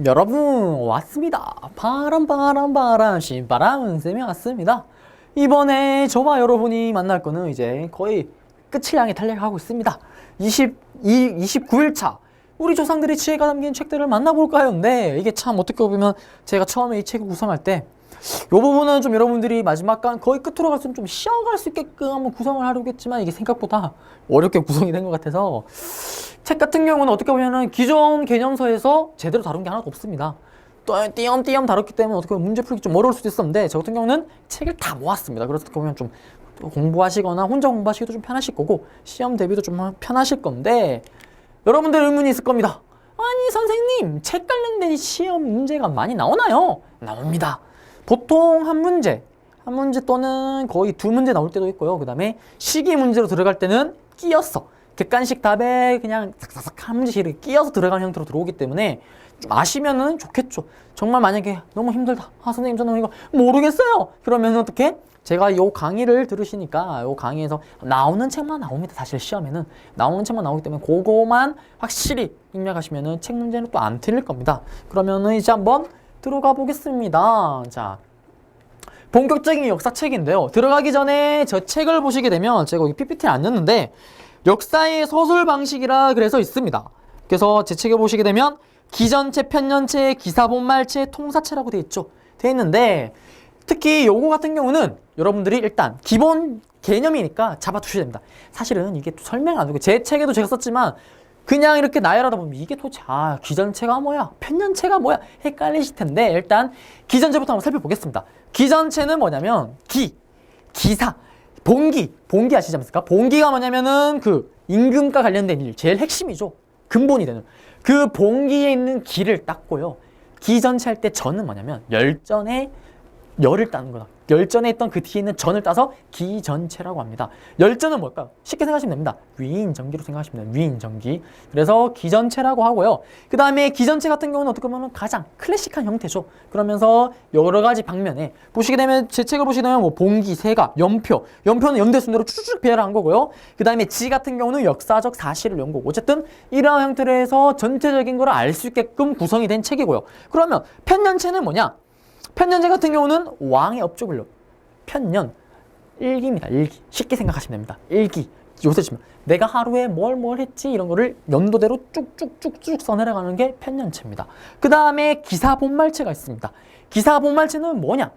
여러분 왔습니다. 바람 신바람 쌤이 왔습니다. 이번에 저와 여러분이 만날 거는 이제 거의 끝을 향해 달려가고 있습니다. 29일차 우리 조상들의 지혜가 담긴 책들을 만나볼까 하는데 이게 참 어떻게 보면 제가 처음에 이 책을 구성할 때 이 부분은 좀 여러분들이 마지막 거의 끝으로 갈수록 좀 쉬어갈 수 있게끔 한번 구성을 하려고 했지만 이게 생각보다 어렵게 구성이 된 것 같아서 책 같은 경우는 어떻게 보면은 기존 개념서에서 제대로 다룬 게 하나도 없습니다. 또 띄엄띄엄 다뤘기 때문에 어떻게 보면 문제 풀기 좀 어려울 수도 있었는데 저 같은 경우는 책을 다 모았습니다. 그래서 어떻게 보면 좀 공부하시거나 혼자 공부하시기도 좀 편하실 거고 시험 대비도 좀 편하실 건데 여러분들 의문이 있을 겁니다. 아니 선생님 책 관련된 시험 문제가 많이 나오나요? 나옵니다. 보통 한 문제 또는 거의 두 문제 나올 때도 있고요. 그 다음에 시기 문제로 들어갈 때는 끼어서 객관식 답에 그냥 삭삭삭 한 문제씩 끼어서 들어가는 형태로 들어오기 때문에 좀 아시면은 좋겠죠. 정말 만약에 너무 힘들다. 아 선생님 저는 이거 모르겠어요. 그러면 어떻게? 제가 요 강의를 들으시니까 요 강의에서 나오는 책만 나옵니다. 사실 시험에는 나오는 책만 나오기 때문에 그거만 확실히 입력하시면은 책 문제는 또 안 틀릴 겁니다. 그러면은 이제 한번 들어가 보겠습니다. 자, 본격적인 역사책인데요. 들어가기 전에 저 책을 보시게 되면 제가 여기 PPT를 안 넣는데 역사의 서술 방식이라 그래서 있습니다. 그래서 제 책을 보시게 되면 기전체, 편년체, 기사본말체, 통사체라고 되어 있죠. 되어 있는데 특히 요거 같은 경우는 여러분들이 일단 기본 개념이니까 잡아두셔야 됩니다. 사실은 이게 설명 안 되고 제 책에도 제가 썼지만 그냥 이렇게 나열하다 보면 이게 도대체 기전체가 뭐야? 편년체가 뭐야? 헷갈리실 텐데 일단 기전체부터 한번 살펴보겠습니다. 기전체는 뭐냐면 기사, 봉기 아시지 않습니까? 봉기가 뭐냐면은 그 임금과 관련된 일, 제일 핵심이죠. 근본이 되는. 그 봉기에 있는 기를 닦고요. 기전체 할 때 전은 뭐냐면 열을 따는 거다. 열전에 있던 그 뒤에 있는 전을 따서 기전체라고 합니다. 열전은 뭘까요? 쉽게 생각하시면 됩니다. 위인전기로 생각하시면 됩니다. 위인전기. 그래서 기전체라고 하고요. 그 다음에 기전체 같은 경우는 어떻게 보면 가장 클래식한 형태죠. 그러면서 여러 가지 방면에 보시게 되면 제 책을 보시게 되면 뭐 봉기, 세가, 연표는 연대 순으로 쭉쭉 배열한 거고요. 그 다음에 지 같은 경우는 역사적 사실을 연 거고 어쨌든 이러한 형태로 해서 전체적인 걸 알 수 있게끔 구성이 된 책이고요. 그러면 편년체는 뭐냐? 편년제 같은 경우는 왕의 업적을 편년 일기입니다. 일기 쉽게 생각하시면 됩니다. 일기 요새 지금 내가 하루에 뭘 했지 이런 거를 연도대로 쭉쭉쭉쭉 써내려가는 게 편년체입니다. 그 다음에 기사본말체가 있습니다. 기사본말체는 뭐냐?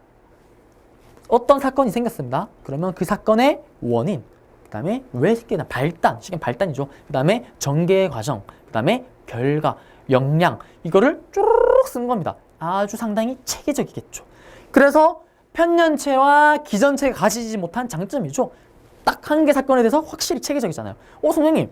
어떤 사건이 생겼습니다. 그러면 그 사건의 원인, 그 다음에 왜 생기나 발단, 시간 발단이죠. 그 다음에 전개 과정, 그 다음에 결과, 역량 이거를 쪼르륵 쓴 겁니다. 아주 상당히 체계적이겠죠. 그래서 편년체와 기전체가 가지지 못한 장점이죠. 딱 한 개 사건에 대해서 확실히 체계적이잖아요. 선생님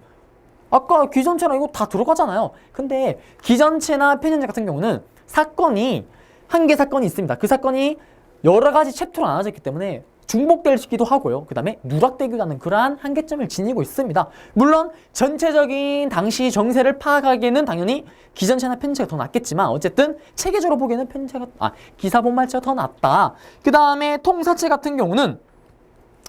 아까 기전체랑 이거 다 들어가잖아요. 근데 기전체나 편년체 같은 경우는 사건이 한 개 사건이 있습니다. 그 사건이 여러 가지 챕터로 나눠져 있기 때문에 중복되기도 하고요. 그 다음에 누락되기도 하는 그러한 한계점을 지니고 있습니다. 물론 전체적인 당시 정세를 파악하기에는 당연히 기전체나 편년체가 더 낫겠지만 어쨌든 체계적으로 보기에는 기사본말체가 더 낫다. 그 다음에 통사체 같은 경우는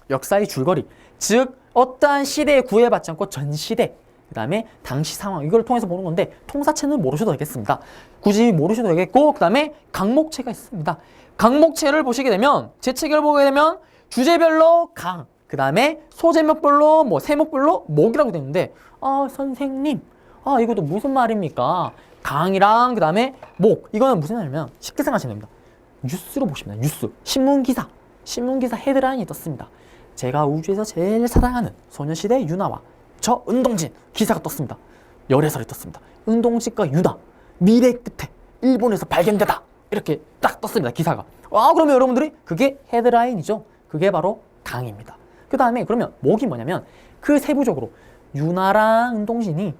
역사의 줄거리, 즉 어떠한 시대에 구애받지 않고 전 시대, 그 다음에 당시 상황 이걸 통해서 보는 건데 통사체는 모르셔도 되겠습니다. 굳이 모르셔도 되겠고 그 다음에 강목체가 있습니다. 강목체를 보시게 되면 제 책을 보게 되면 주제별로 강, 그 다음에 소제목별로 뭐 세목별로 목이라고 되어 있는데 선생님 이것도 무슨 말입니까? 강이랑 그 다음에 목 이거는 무슨 말이냐면 쉽게 생각하시면 됩니다. 뉴스로 보시면 뉴스 신문기사 헤드라인이 떴습니다. 제가 우주에서 제일 사랑하는 소녀시대 유나와 저 은동진 기사가 떴습니다. 열애설이 떴습니다. 은동진과 유나 미래 끝에 일본에서 발견되다 이렇게 딱 떴습니다. 기사가. 그러면 여러분들이 그게 헤드라인이죠. 그게 바로 강입니다. 그 다음에 그러면 목이 뭐냐면 그 세부적으로 유나랑 은동진이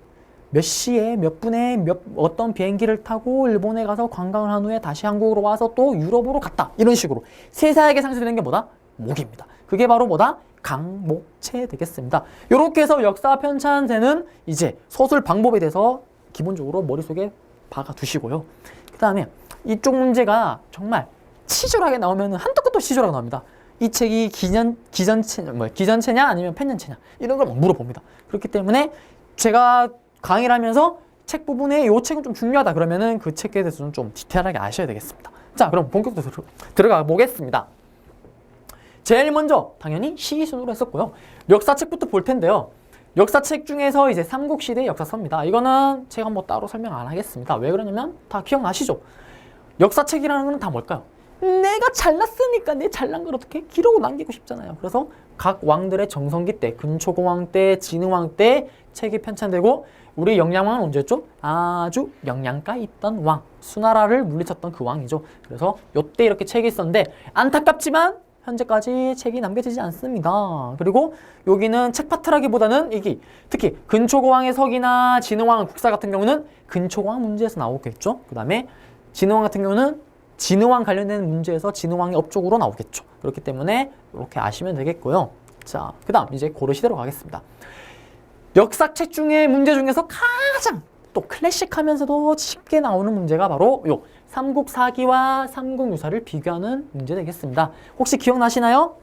몇 시에 몇 분에 어떤 비행기를 타고 일본에 가서 관광을 한 후에 다시 한국으로 와서 또 유럽으로 갔다 이런 식으로 세세하게 상세되는 게 뭐다? 목입니다. 그게 바로 뭐다? 강목체 되겠습니다. 이렇게 해서 역사 편찬세는 이제 서술 방법에 대해서 기본적으로 머릿속에 박아 두시고요. 그 다음에 이쪽 문제가 정말 치졸하게 나오면 한도 끝도 치졸하게 나옵니다. 이 책이 기전체냐 아니면 편년체냐 이런 걸 막 물어봅니다. 그렇기 때문에 제가 강의를 하면서 책 부분에 이 책은 좀 중요하다 그러면은 그 책에 대해서는 좀 디테일하게 아셔야 되겠습니다. 자, 그럼 본격적으로 들어가 보겠습니다. 제일 먼저 당연히 시기 순으로 했었고요. 역사책부터 볼 텐데요. 역사책 중에서 이제 삼국시대 역사서입니다. 이거는 제가 뭐 따로 설명 안 하겠습니다. 왜 그러냐면 다 기억나시죠? 역사책이라는 건 다 뭘까요? 내가 잘났으니까 내 잘난 걸 어떻게 기록으로 남기고 싶잖아요. 그래서 각 왕들의 정성기 때, 근초고왕 때, 진흥왕 때 책이 편찬되고 우리 영양왕은 언제였죠? 아주 영양가 있던 왕, 수나라를 물리쳤던 그 왕이죠. 그래서 요때 이렇게 책이 있었는데 안타깝지만 현재까지 책이 남겨지지 않습니다. 그리고 여기는 책 파트라기보다는 이게 특히 근초고왕의 석이나 진흥왕 국사 같은 경우는 근초고왕 문제에서 나오겠죠. 그 다음에 진흥왕 같은 경우는 진흥왕 관련된 문제에서 진흥왕의 업적으로 나오겠죠. 그렇기 때문에 이렇게 아시면 되겠고요. 자, 그 다음 이제 고려시대로 가겠습니다. 역사책 중에 문제 중에서 가장 또 클래식하면서도 쉽게 나오는 문제가 바로 요 삼국사기와 삼국유사를 비교하는 문제 되겠습니다. 혹시 기억나시나요?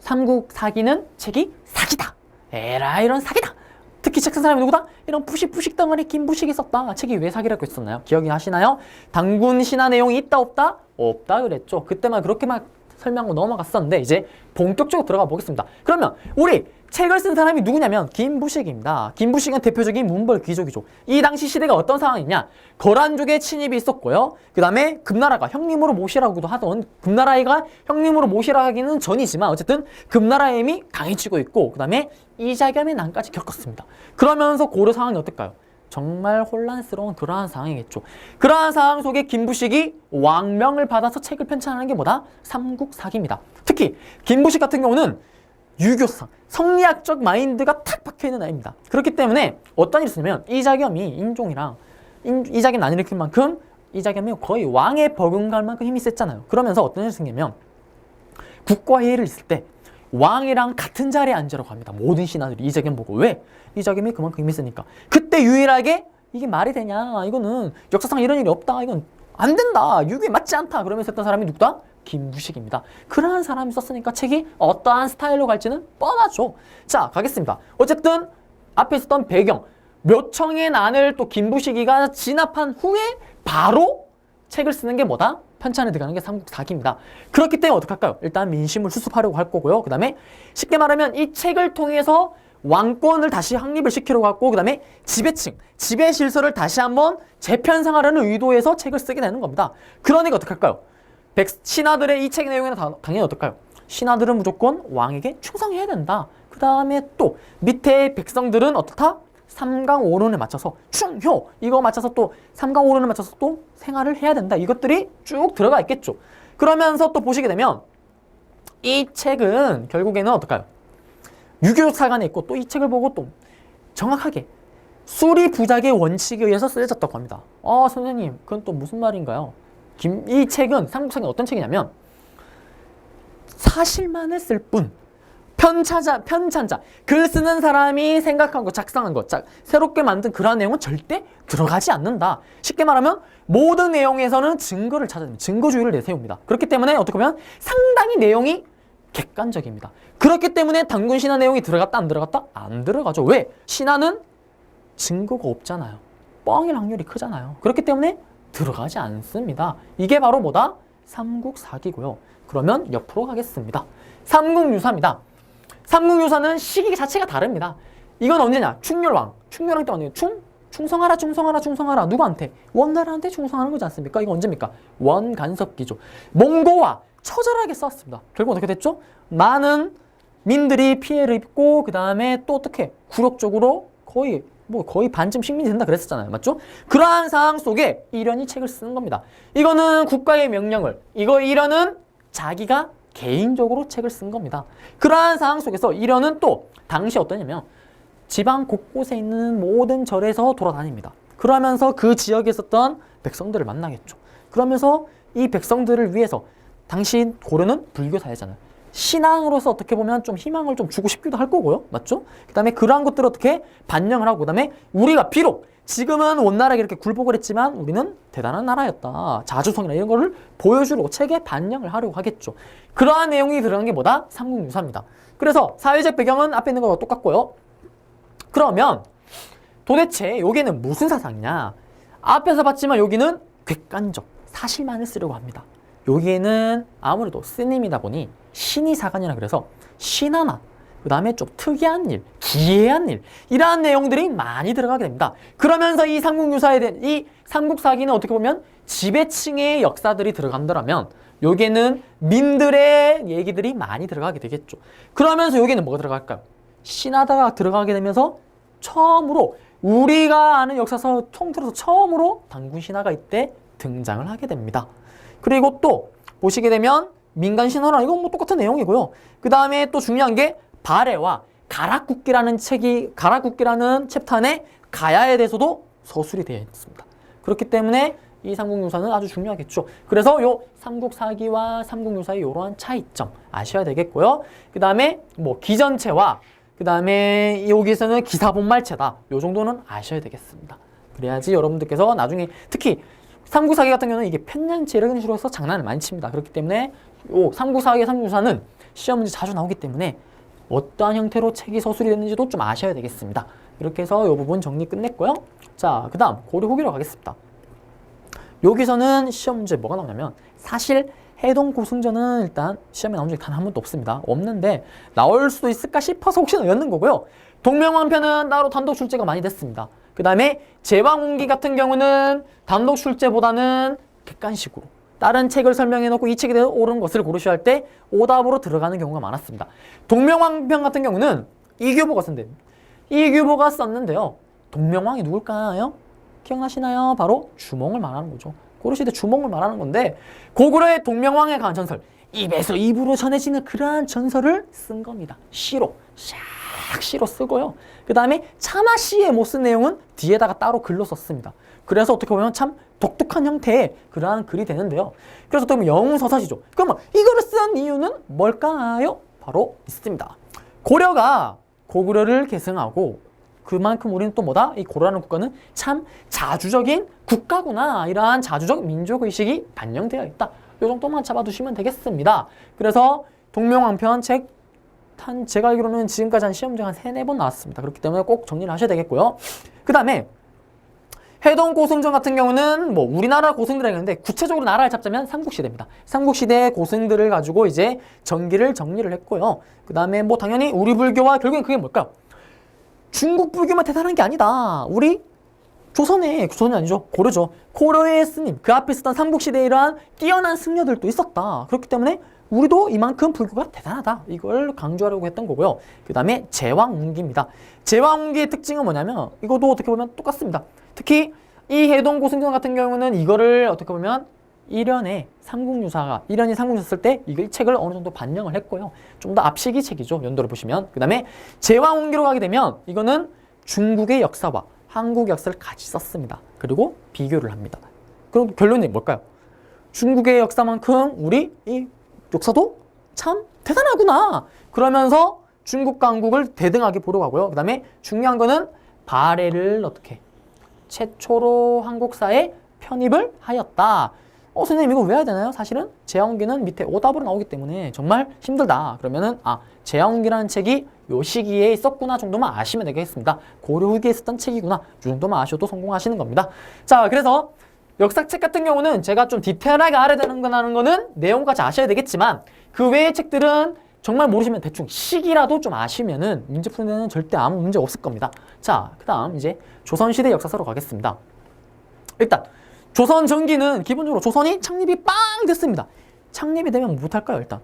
삼국사기는 책이 사기다. 에라 이런 사기다. 특히 책 쓴 사람이 누구다? 이런 푸식 덩어리 김부식이 썼다. 책이 왜 사기라고 했었나요? 기억이 나시나요? 단군 신화 내용이 있다 없다? 없다 그랬죠. 그때만 그렇게 막 설명하고 넘어갔었는데 이제 본격적으로 들어가 보겠습니다. 그러면 우리 책을 쓴 사람이 누구냐면 김부식입니다. 김부식은 대표적인 문벌 귀족이죠. 이 당시 시대가 어떤 상황이냐? 거란족의 침입이 있었고요. 그 다음에 금나라가 형님으로 모시라고도 하던 금나라가 형님으로 모시라 하기는 전이지만 어쨌든 금나라의 힘이 강해지고 있고 그 다음에 이자겸의 난까지 겪었습니다. 그러면서 고려 상황이 어떨까요? 정말 혼란스러운 그러한 상황이겠죠. 그러한 상황 속에 김부식이 왕명을 받아서 책을 편찬하는 게 뭐다? 삼국사기입니다. 특히 김부식 같은 경우는 유교상, 성리학적 마인드가 탁 박혀있는 아이입니다. 그렇기 때문에 어떤 일이 있었냐면 이자겸이 인종이랑 이자겸 안 일으킬 만큼 이자겸이 거의 왕에 버금갈 만큼 힘이 셌잖아요. 그러면서 어떤 일이 생기냐면 국과회의를 있을 때 왕이랑 같은 자리에 앉으라고 합니다. 모든 신하들이 이자겸 보고. 왜? 이자겸이 그만큼 힘이 세니까. 그때 유일하게 이게 말이 되냐, 이거는 역사상 이런 일이 없다, 이건 안 된다, 유교에 맞지 않다 그러면서 했던 사람이 누구다? 김부식입니다. 그러한 사람이 썼으니까 책이 어떠한 스타일로 갈지는 뻔하죠. 자, 가겠습니다. 어쨌든 앞에 있었던 배경, 몇 청의 난을 또 김부식이가 진압한 후에 바로 책을 쓰는 게 뭐다? 편찬에 들어가는 게 삼국사기입니다. 그렇기 때문에 어떻게 할까요? 일단 민심을 수습하려고 할 거고요. 그 다음에 쉽게 말하면 이 책을 통해서 왕권을 다시 확립을 시키려고 하고 그 다음에 지배층, 지배 질서를 다시 한번 재편상하려는 의도에서 책을 쓰게 되는 겁니다. 그러니까 어떻게 할까요? 신하들의 이 책 내용에는 당연히 어떨까요? 신하들은 무조건 왕에게 충성해야 된다. 그 다음에 또 밑에 백성들은 어떻다? 삼강오론에 맞춰서 충효 이거 맞춰서 또 삼강오론에 맞춰서 또 생활을 해야 된다. 이것들이 쭉 들어가 있겠죠. 그러면서 또 보시게 되면 이 책은 결국에는 어떨까요? 유교적 사관에 있고 또 이 책을 보고 또 정확하게 수리부작의 원칙에 의해서 쓰여졌다고 합니다. 선생님 그건 또 무슨 말인가요? 이 책은 삼국사기 어떤 책이냐면 사실만을 쓸 뿐 편찬자, 글 쓰는 사람이 생각한 것, 작성한 것, 새롭게 만든 그러한 내용은 절대 들어가지 않는다. 쉽게 말하면 모든 내용에서는 증거를 찾아냅니다. 증거주의를 내세웁니다. 그렇기 때문에 어떻게 보면 상당히 내용이 객관적입니다. 그렇기 때문에 단군 신화 내용이 들어갔다 안 들어갔다? 안 들어가죠. 왜? 신화는 증거가 없잖아요. 뻥일 확률이 크잖아요. 그렇기 때문에 들어가지 않습니다. 이게 바로 뭐다? 삼국사기고요. 그러면 옆으로 가겠습니다. 삼국유사입니다. 삼국유사는 시기 자체가 다릅니다. 이건 언제냐? 충렬왕 때 언제? 충성하라. 누구한테? 원나라한테 충성하는 거지 않습니까? 이거 언제입니까? 원간섭기죠. 몽고와 처절하게 싸웠습니다. 결국 어떻게 됐죠? 많은 민들이 피해를 입고 그 다음에 또 어떻게 굴욕적으로 거의 반쯤 식민이 된다 그랬었잖아요. 맞죠? 그러한 상황 속에 이련이 책을 쓰는 겁니다. 이거는 국가의 명령을, 이련은 자기가 개인적으로 책을 쓴 겁니다. 그러한 상황 속에서 이련은 또 당시 어떠냐면 지방 곳곳에 있는 모든 절에서 돌아다닙니다. 그러면서 그 지역에 있었던 백성들을 만나겠죠. 그러면서 이 백성들을 위해서 당시 고려는 불교 사회잖아요. 신앙으로서 어떻게 보면 좀 희망을 좀 주고 싶기도 할 거고요. 맞죠? 그 다음에 그러한 것들을 어떻게 반영을 하고 그 다음에 우리가 비록 지금은 원나라가 이렇게 굴복을 했지만 우리는 대단한 나라였다. 자주성이나 이런 거를 보여주려고 책에 반영을 하려고 하겠죠. 그러한 내용이 들어간 게 뭐다? 삼국유사입니다. 그래서 사회적 배경은 앞에 있는 거와 똑같고요. 그러면 도대체 여기는 무슨 사상이냐? 앞에서 봤지만 여기는 객관적 사실만을 쓰려고 합니다. 여기에는 아무래도 스님이다 보니 신이 사관이라 그래서 신하나 그 다음에 좀 특이한 일, 기이한 일 이러한 내용들이 많이 들어가게 됩니다. 그러면서 이 삼국유사에 대한 이 삼국사기는 어떻게 보면 지배층의 역사들이 들어간다면 여기에는 민들의 얘기들이 많이 들어가게 되겠죠. 그러면서 여기에는 뭐가 들어갈까요? 신하다가 들어가게 되면서 처음으로 우리가 아는 역사서 통틀어서 처음으로 단군 신하가 이때 등장을 하게 됩니다. 그리고 또 보시게 되면 민간 신화랑 이건 뭐 똑같은 내용이고요. 그 다음에 또 중요한 게 발해와 가락국기라는 가락국기라는 챕터 안에 가야에 대해서도 서술이 되어 있습니다. 그렇기 때문에 이 삼국유사는 아주 중요하겠죠. 그래서 요 삼국사기와 삼국유사의 이러한 차이점 아셔야 되겠고요. 그 다음에 뭐 기전체와 그 다음에 여기서는 기사본말체다. 요 정도는 아셔야 되겠습니다. 그래야지 여러분들께서 나중에 특히 삼국사기 같은 경우는 이게 편년체 이런 식으로 해서 장난을 많이 칩니다. 그렇기 때문에 요 삼국사기, 삼국유사는 시험 문제 자주 나오기 때문에 어떠한 형태로 책이 서술이 됐는지도 좀 아셔야 되겠습니다. 이렇게 해서 이 부분 정리 끝냈고요. 자, 그 다음 고려 후기로 가겠습니다. 여기서는 시험 문제 뭐가 나오냐면 사실 해동 고승전은 일단 시험에 나온 적이 단 한 번도 없습니다. 없는데 나올 수도 있을까 싶어서 혹시나 였는 거고요. 동명왕편은 따로 단독 출제가 많이 됐습니다. 그 다음에 제왕운기 같은 경우는 단독 출제보다는 객관식으로 다른 책을 설명해 놓고 이 책에 대해서 옳은 것을 고르셔야 할 때 오답으로 들어가는 경우가 많았습니다. 동명왕편 같은 경우는 이규보가 썼는데요. 동명왕이 누굴까요? 기억나시나요? 바로 주몽을 말하는 거죠. 고려시대 주몽을 말하는 건데 고구려의 동명왕에 관한 전설, 입에서 입으로 전해지는 그러한 전설을 쓴 겁니다. 시로 쓰고요. 그 다음에 차마시에 못 쓴 내용은 뒤에다가 따로 글로 썼습니다. 그래서 어떻게 보면 참 독특한 형태의 그러한 글이 되는데요. 그래서 어떻게 보면 영웅서사시죠. 그러면 이거를 쓴 이유는 뭘까요? 바로 있습니다. 고려가 고구려를 계승하고 그만큼 우리는 또 뭐다? 이 고려라는 국가는 참 자주적인 국가구나. 이러한 자주적 민족의식이 반영되어 있다. 이 정도만 잡아두시면 되겠습니다. 그래서 동명왕편 책 제가 알기로는 지금까지 한 시험 중 한 3-4번 나왔습니다. 그렇기 때문에 꼭 정리를 하셔야 되겠고요. 그 다음에 해동 고승전 같은 경우는 뭐 우리나라 고승들이 있는데 구체적으로 나라를 잡자면 삼국시대입니다. 삼국시대 고승들을 가지고 이제 전기를 정리를 했고요. 그 다음에 뭐 당연히 우리 불교와 결국엔 그게 뭘까요? 중국 불교만 대단한 게 아니다. 우리 조선이 아니죠. 고려죠. 고려의 스님, 그 앞에 있었던 삼국시대에 이러한 뛰어난 승려들도 있었다. 그렇기 때문에 우리도 이만큼 불교가 대단하다. 이걸 강조하려고 했던 거고요. 그 다음에 제왕운기입니다. 제왕운기의 특징은 뭐냐면 이것도 어떻게 보면 똑같습니다. 특히 이 해동 고승전 같은 경우는 이거를 어떻게 보면 일연이 삼국유사 쓸 때 이 책을 어느 정도 반영을 했고요. 좀 더 앞시기 책이죠. 연도를 보시면. 그 다음에 제왕운기로 가게 되면 이거는 중국의 역사와 한국 역사를 같이 썼습니다. 그리고 비교를 합니다. 그럼 결론이 뭘까요? 중국의 역사만큼 우리 이 역사도 참 대단하구나. 그러면서 중국과 한국을 대등하게 보러 가고요. 그 다음에 중요한 거는 발해를 어떻게 최초로 한국사에 편입을 하였다. 선생님 이거 왜 해야 되나요? 사실은 제왕운기는 밑에 오답으로 나오기 때문에 정말 힘들다. 그러면은 제왕운기라는 책이 요 시기에 있었구나 정도만 아시면 되겠습니다. 고려 후기에 있었던 책이구나. 이 정도만 아셔도 성공하시는 겁니다. 자, 그래서 역사책 같은 경우는 제가 좀 디테일하게 알아야 되는 거는 내용까지 아셔야 되겠지만 그 외의 책들은 정말 모르시면 대충 시기라도 좀 아시면은 문제 푸는 데는 절대 아무 문제 없을 겁니다. 자, 그 다음 이제 조선시대 역사서로 가겠습니다. 일단 조선 전기는 기본적으로 조선이 창립이 빵 됐습니다. 창립이 되면 못할까요? 일단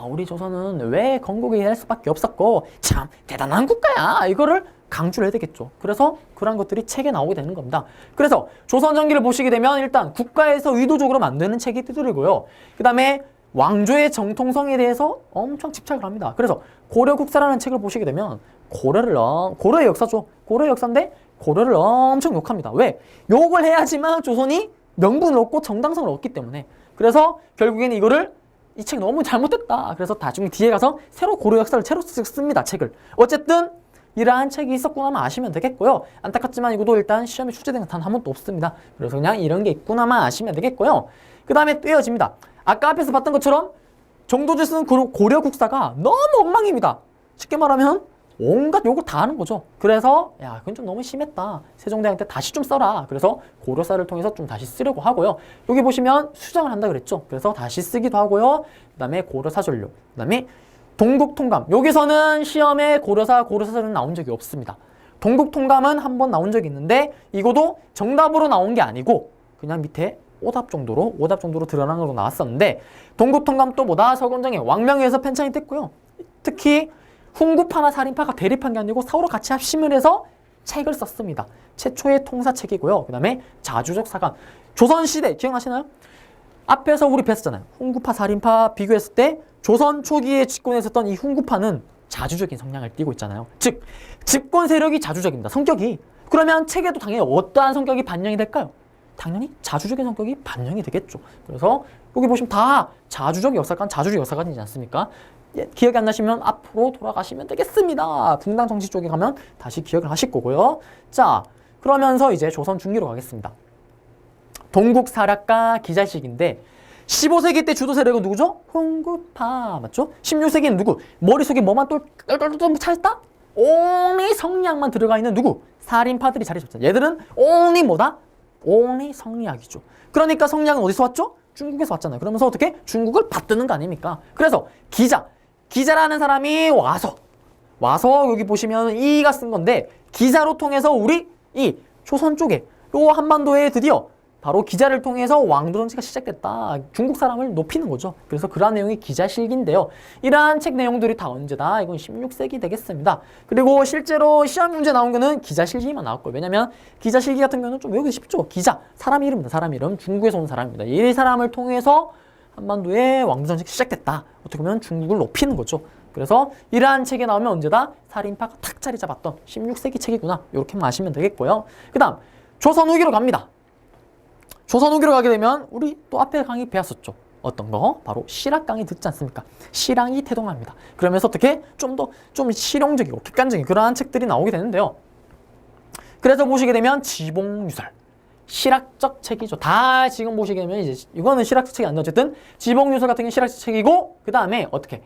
우리 조선은 왜 건국이 할 수밖에 없었고 참 대단한 국가야. 이거를 강조를 해야 되겠죠. 그래서 그런 것들이 책에 나오게 되는 겁니다. 그래서 조선 전기를 보시게 되면 일단 국가에서 의도적으로 만드는 책이 뜨들고요. 그 다음에 왕조의 정통성에 대해서 엄청 집착을 합니다. 그래서 고려국사라는 책을 보시게 되면 고려의 역사죠. 고려의 역사인데 고려를 엄청 욕합니다. 왜? 욕을 해야지만 조선이 명분을 얻고 정당성을 얻기 때문에. 그래서 결국에는 이 책 너무 잘못됐다. 그래서 나중에 뒤에 가서 새로 고려 역사를 새로 씁니다. 책을. 어쨌든 이러한 책이 있었구나만 아시면 되겠고요. 안타깝지만 이것도 일단 시험에 출제된 건 단 한 번도 없습니다. 그래서 그냥 이런 게 있구나만 아시면 되겠고요. 그 다음에 또 이어집니다. 아까 앞에서 봤던 것처럼 정도주 쓰는 고려 국사가 너무 엉망입니다. 쉽게 말하면 온갖 욕을 다 하는 거죠. 그래서 야 그건 좀 너무 심했다. 세종대왕 때 다시 좀 써라. 그래서 고려사를 통해서 좀 다시 쓰려고 하고요. 여기 보시면 수정을 한다 그랬죠. 그래서 다시 쓰기도 하고요. 그 다음에 고려사전류, 그 다음에 동국통감. 여기서는 시험에 고려사전은 나온 적이 없습니다. 동국통감은 한 번 나온 적이 있는데 이것도 정답으로 나온 게 아니고 그냥 밑에 오답 정도로 드러난 걸로 나왔었는데 동국통감 또 뭐다? 서건장의 왕명에서 편찬이 됐고요. 특히 훈구파나 살인파가 대립한 게 아니고 서로 같이 합심을 해서 책을 썼습니다. 최초의 통사책이고요. 그 다음에 자주적 사관. 조선시대 기억나시나요? 앞에서 우리 뵀었잖아요. 훈구파, 살인파 비교했을 때 조선 초기에 집권했었던 이 훈구파는 자주적인 성향을 띠고 있잖아요. 즉 집권 세력이 자주적입니다. 성격이. 그러면 책에도 당연히 어떠한 성격이 반영이 될까요? 당연히 자주적인 성격이 반영이 되겠죠. 그래서 여기 보시면 다 자주적 역사관이지 않습니까? 예, 기억이 안 나시면 앞으로 돌아가시면 되겠습니다. 분당 정치 쪽에 가면 다시 기억을 하실 거고요. 자, 그러면서 이제 조선 중기로 가겠습니다. 동국사략가 기자식인데 15세기 때 주도 세력은 누구죠? 훈구파 맞죠? 16세기는 누구? 머릿속에 뭐만 또 차있다? only 성리학만 들어가 있는 누구? 살인파들이 자리 잡잖아. 얘들은 only 뭐다? only 성리학이죠. 그러니까 성리학은 어디서 왔죠? 중국에서 왔잖아요. 그러면서 어떻게? 중국을 받드는 거 아닙니까? 그래서 기자라는 사람이 와서 여기 보시면 이가 쓴 건데 기자로 통해서 우리 이 조선 쪽에 요 한반도에 드디어 바로 기자를 통해서 왕조 정치가 시작됐다. 중국 사람을 높이는 거죠. 그래서 그러한 내용이 기자실기인데요. 이러한 책 내용들이 다 언제다? 이건 16세기 되겠습니다. 그리고 실제로 시험 문제 나온 거는 기자실기만 나왔고요. 왜냐면 기자실기 같은 경우는 좀 외우기 쉽죠. 기자, 사람 이름입니다. 사람 이름. 중국에서 온 사람입니다. 이 사람을 통해서 한반도에 왕조 정치가 시작됐다. 어떻게 보면 중국을 높이는 거죠. 그래서 이러한 책에 나오면 언제다? 살인파가 탁 자리 잡았던 16세기 책이구나. 이렇게만 아시면 되겠고요. 그 다음 조선 후기로 갑니다. 조선 후기로 가게 되면 우리 또 앞에 강의 배웠었죠. 어떤 거? 바로 실학 강의 듣지 않습니까? 실학이 태동합니다. 그러면서 어떻게 좀 더 좀 실용적이고 객관적인 그러한 책들이 나오게 되는데요. 그래서 보시게 되면 지봉유설. 실학적 책이죠. 다 지금 보시게 되면 이제 이거는 실학적 책이 아닌데 어쨌든 지봉유설 같은 게 실학적 책이고 그 다음에 어떻게?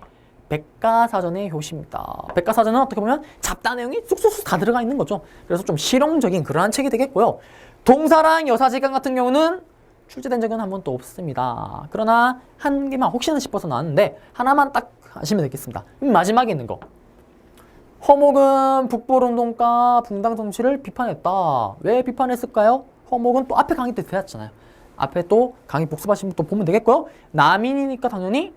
백가사전의 효시입니다. 백가사전은 어떻게 보면 잡다 내용이 쑥쑥쑥 다 들어가 있는 거죠. 그래서 좀 실용적인 그러한 책이 되겠고요. 동사랑 여사지간 같은 경우는 출제된 적은 한 번도 없습니다. 그러나 한 개만 혹시나 싶어서 나왔는데 하나만 딱 하시면 되겠습니다. 마지막에 있는 거. 허목은 북벌운동가 분당 정치를 비판했다. 왜 비판했을까요? 허목은 또 앞에 강의 때 되었잖아요. 앞에 또 강의 복습하신 분 또 보면 되겠고요. 남인이니까 당연히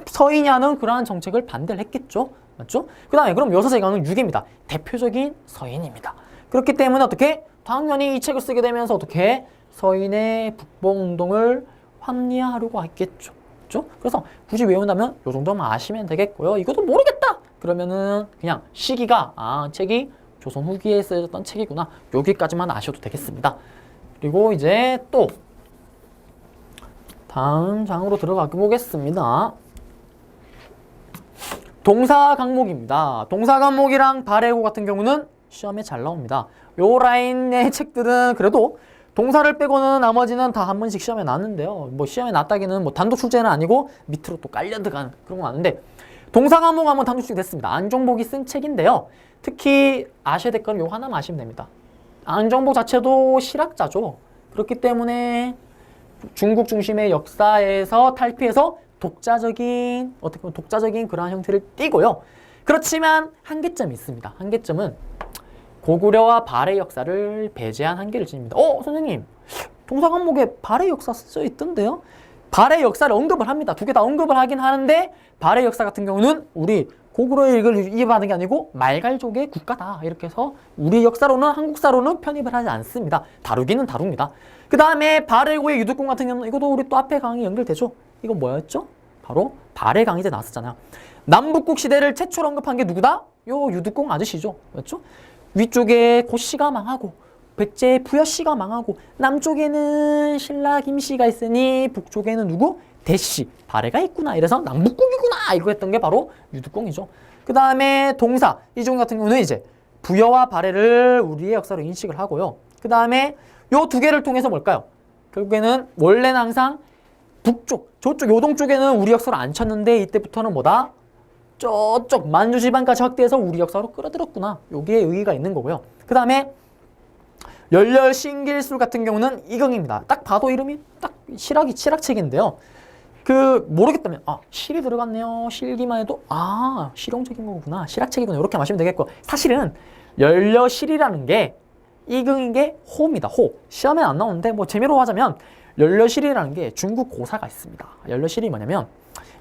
서인이하는 그러한 정책을 반대를 했겠죠. 맞죠? 그 다음에 그럼 여사지간은 유괴입니다. 대표적인 서인입니다. 그렇기 때문에 어떻게? 당연히 이 책을 쓰게 되면서 어떻게? 서인의 북봉운동을 합리화하려고 했겠죠. 그렇죠? 그래서 굳이 외운다면 이 정도만 아시면 되겠고요. 이것도 모르겠다! 그러면은 그냥 시기가 책이 조선 후기에 쓰여졌던 책이구나. 여기까지만 아셔도 되겠습니다. 그리고 이제 또 다음 장으로 들어가 보겠습니다. 동사 강목입니다. 동사 강목이랑 발해고 같은 경우는 시험에 잘 나옵니다. 요 라인의 책들은 그래도 동사를 빼고는 나머지는 다 한 번씩 시험에 나왔는데요. 뭐 시험에 났다기는 뭐 단독 출제는 아니고 밑으로 또 깔려 들어가는 그런 거 나왔는데 동사 강목 한번 단독 출제 됐습니다. 안종복이 쓴 책인데요. 특히 아셔야 될 건 요 하나만 아시면 됩니다. 안종복 자체도 실학자죠. 그렇기 때문에 중국 중심의 역사에서 탈피해서 독자적인 어떻게 보면 독자적인 그러한 형태를 띠고요. 그렇지만 한계점이 있습니다. 한계점은 고구려와 발해 역사를 배제한 한계를 지닙니다. 선생님 동사 과목에 발해 역사 쓰여 있던데요? 발해 역사를 언급을 합니다. 두 개 다 언급을 하긴 하는데 발해 역사 같은 경우는 우리 고구려의 일을 이해받는 게 아니고 말갈족의 국가다. 이렇게 해서 우리 역사로는 한국사로는 편입을 하지 않습니다. 다루기는 다룹니다. 그 다음에 발해고의 유득공 같은 경우는 이것도 우리 또 앞에 강의 연결되죠? 이거 뭐였죠? 바로 발해 강의 때 나왔었잖아요. 남북국 시대를 최초로 언급한 게 누구다? 요 유득공 아저씨죠. 맞죠? 위쪽에 고씨가 망하고 백제 부여씨가 망하고 남쪽에는 신라 김씨가 있으니 북쪽에는 누구? 대씨, 발해가 있구나. 이래서 남북국이구나. 이거 했던 게 바로 유득공이죠. 그 다음에 동사, 이종 같은 경우는 이제 부여와 발해를 우리의 역사로 인식을 하고요. 그 다음에 요 두 개를 통해서 뭘까요? 결국에는 원래는 항상 북쪽, 저쪽 요동 쪽에는 우리 역사를 안 쳤는데 이때부터는 뭐다? 저쪽 만주 지방까지 확대해서 우리 역사로 끌어들였구나. 요게 의의가 있는 거고요. 그 다음에 열렬신길술 같은 경우는 이경입니다. 딱 봐도 이름이 딱 실학책인데요. 그 모르겠다면 실이 들어갔네요. 실기만 해도 실용적인 거구나. 실학책이구나. 이렇게 마시면 되겠고, 사실은 열렬실이라는 게 이경인 게 호입니다. 호. 시험에 안 나오는데 뭐 재미로 하자면 열렬실이라는 게 중국 고사가 있습니다. 열렬실이 뭐냐면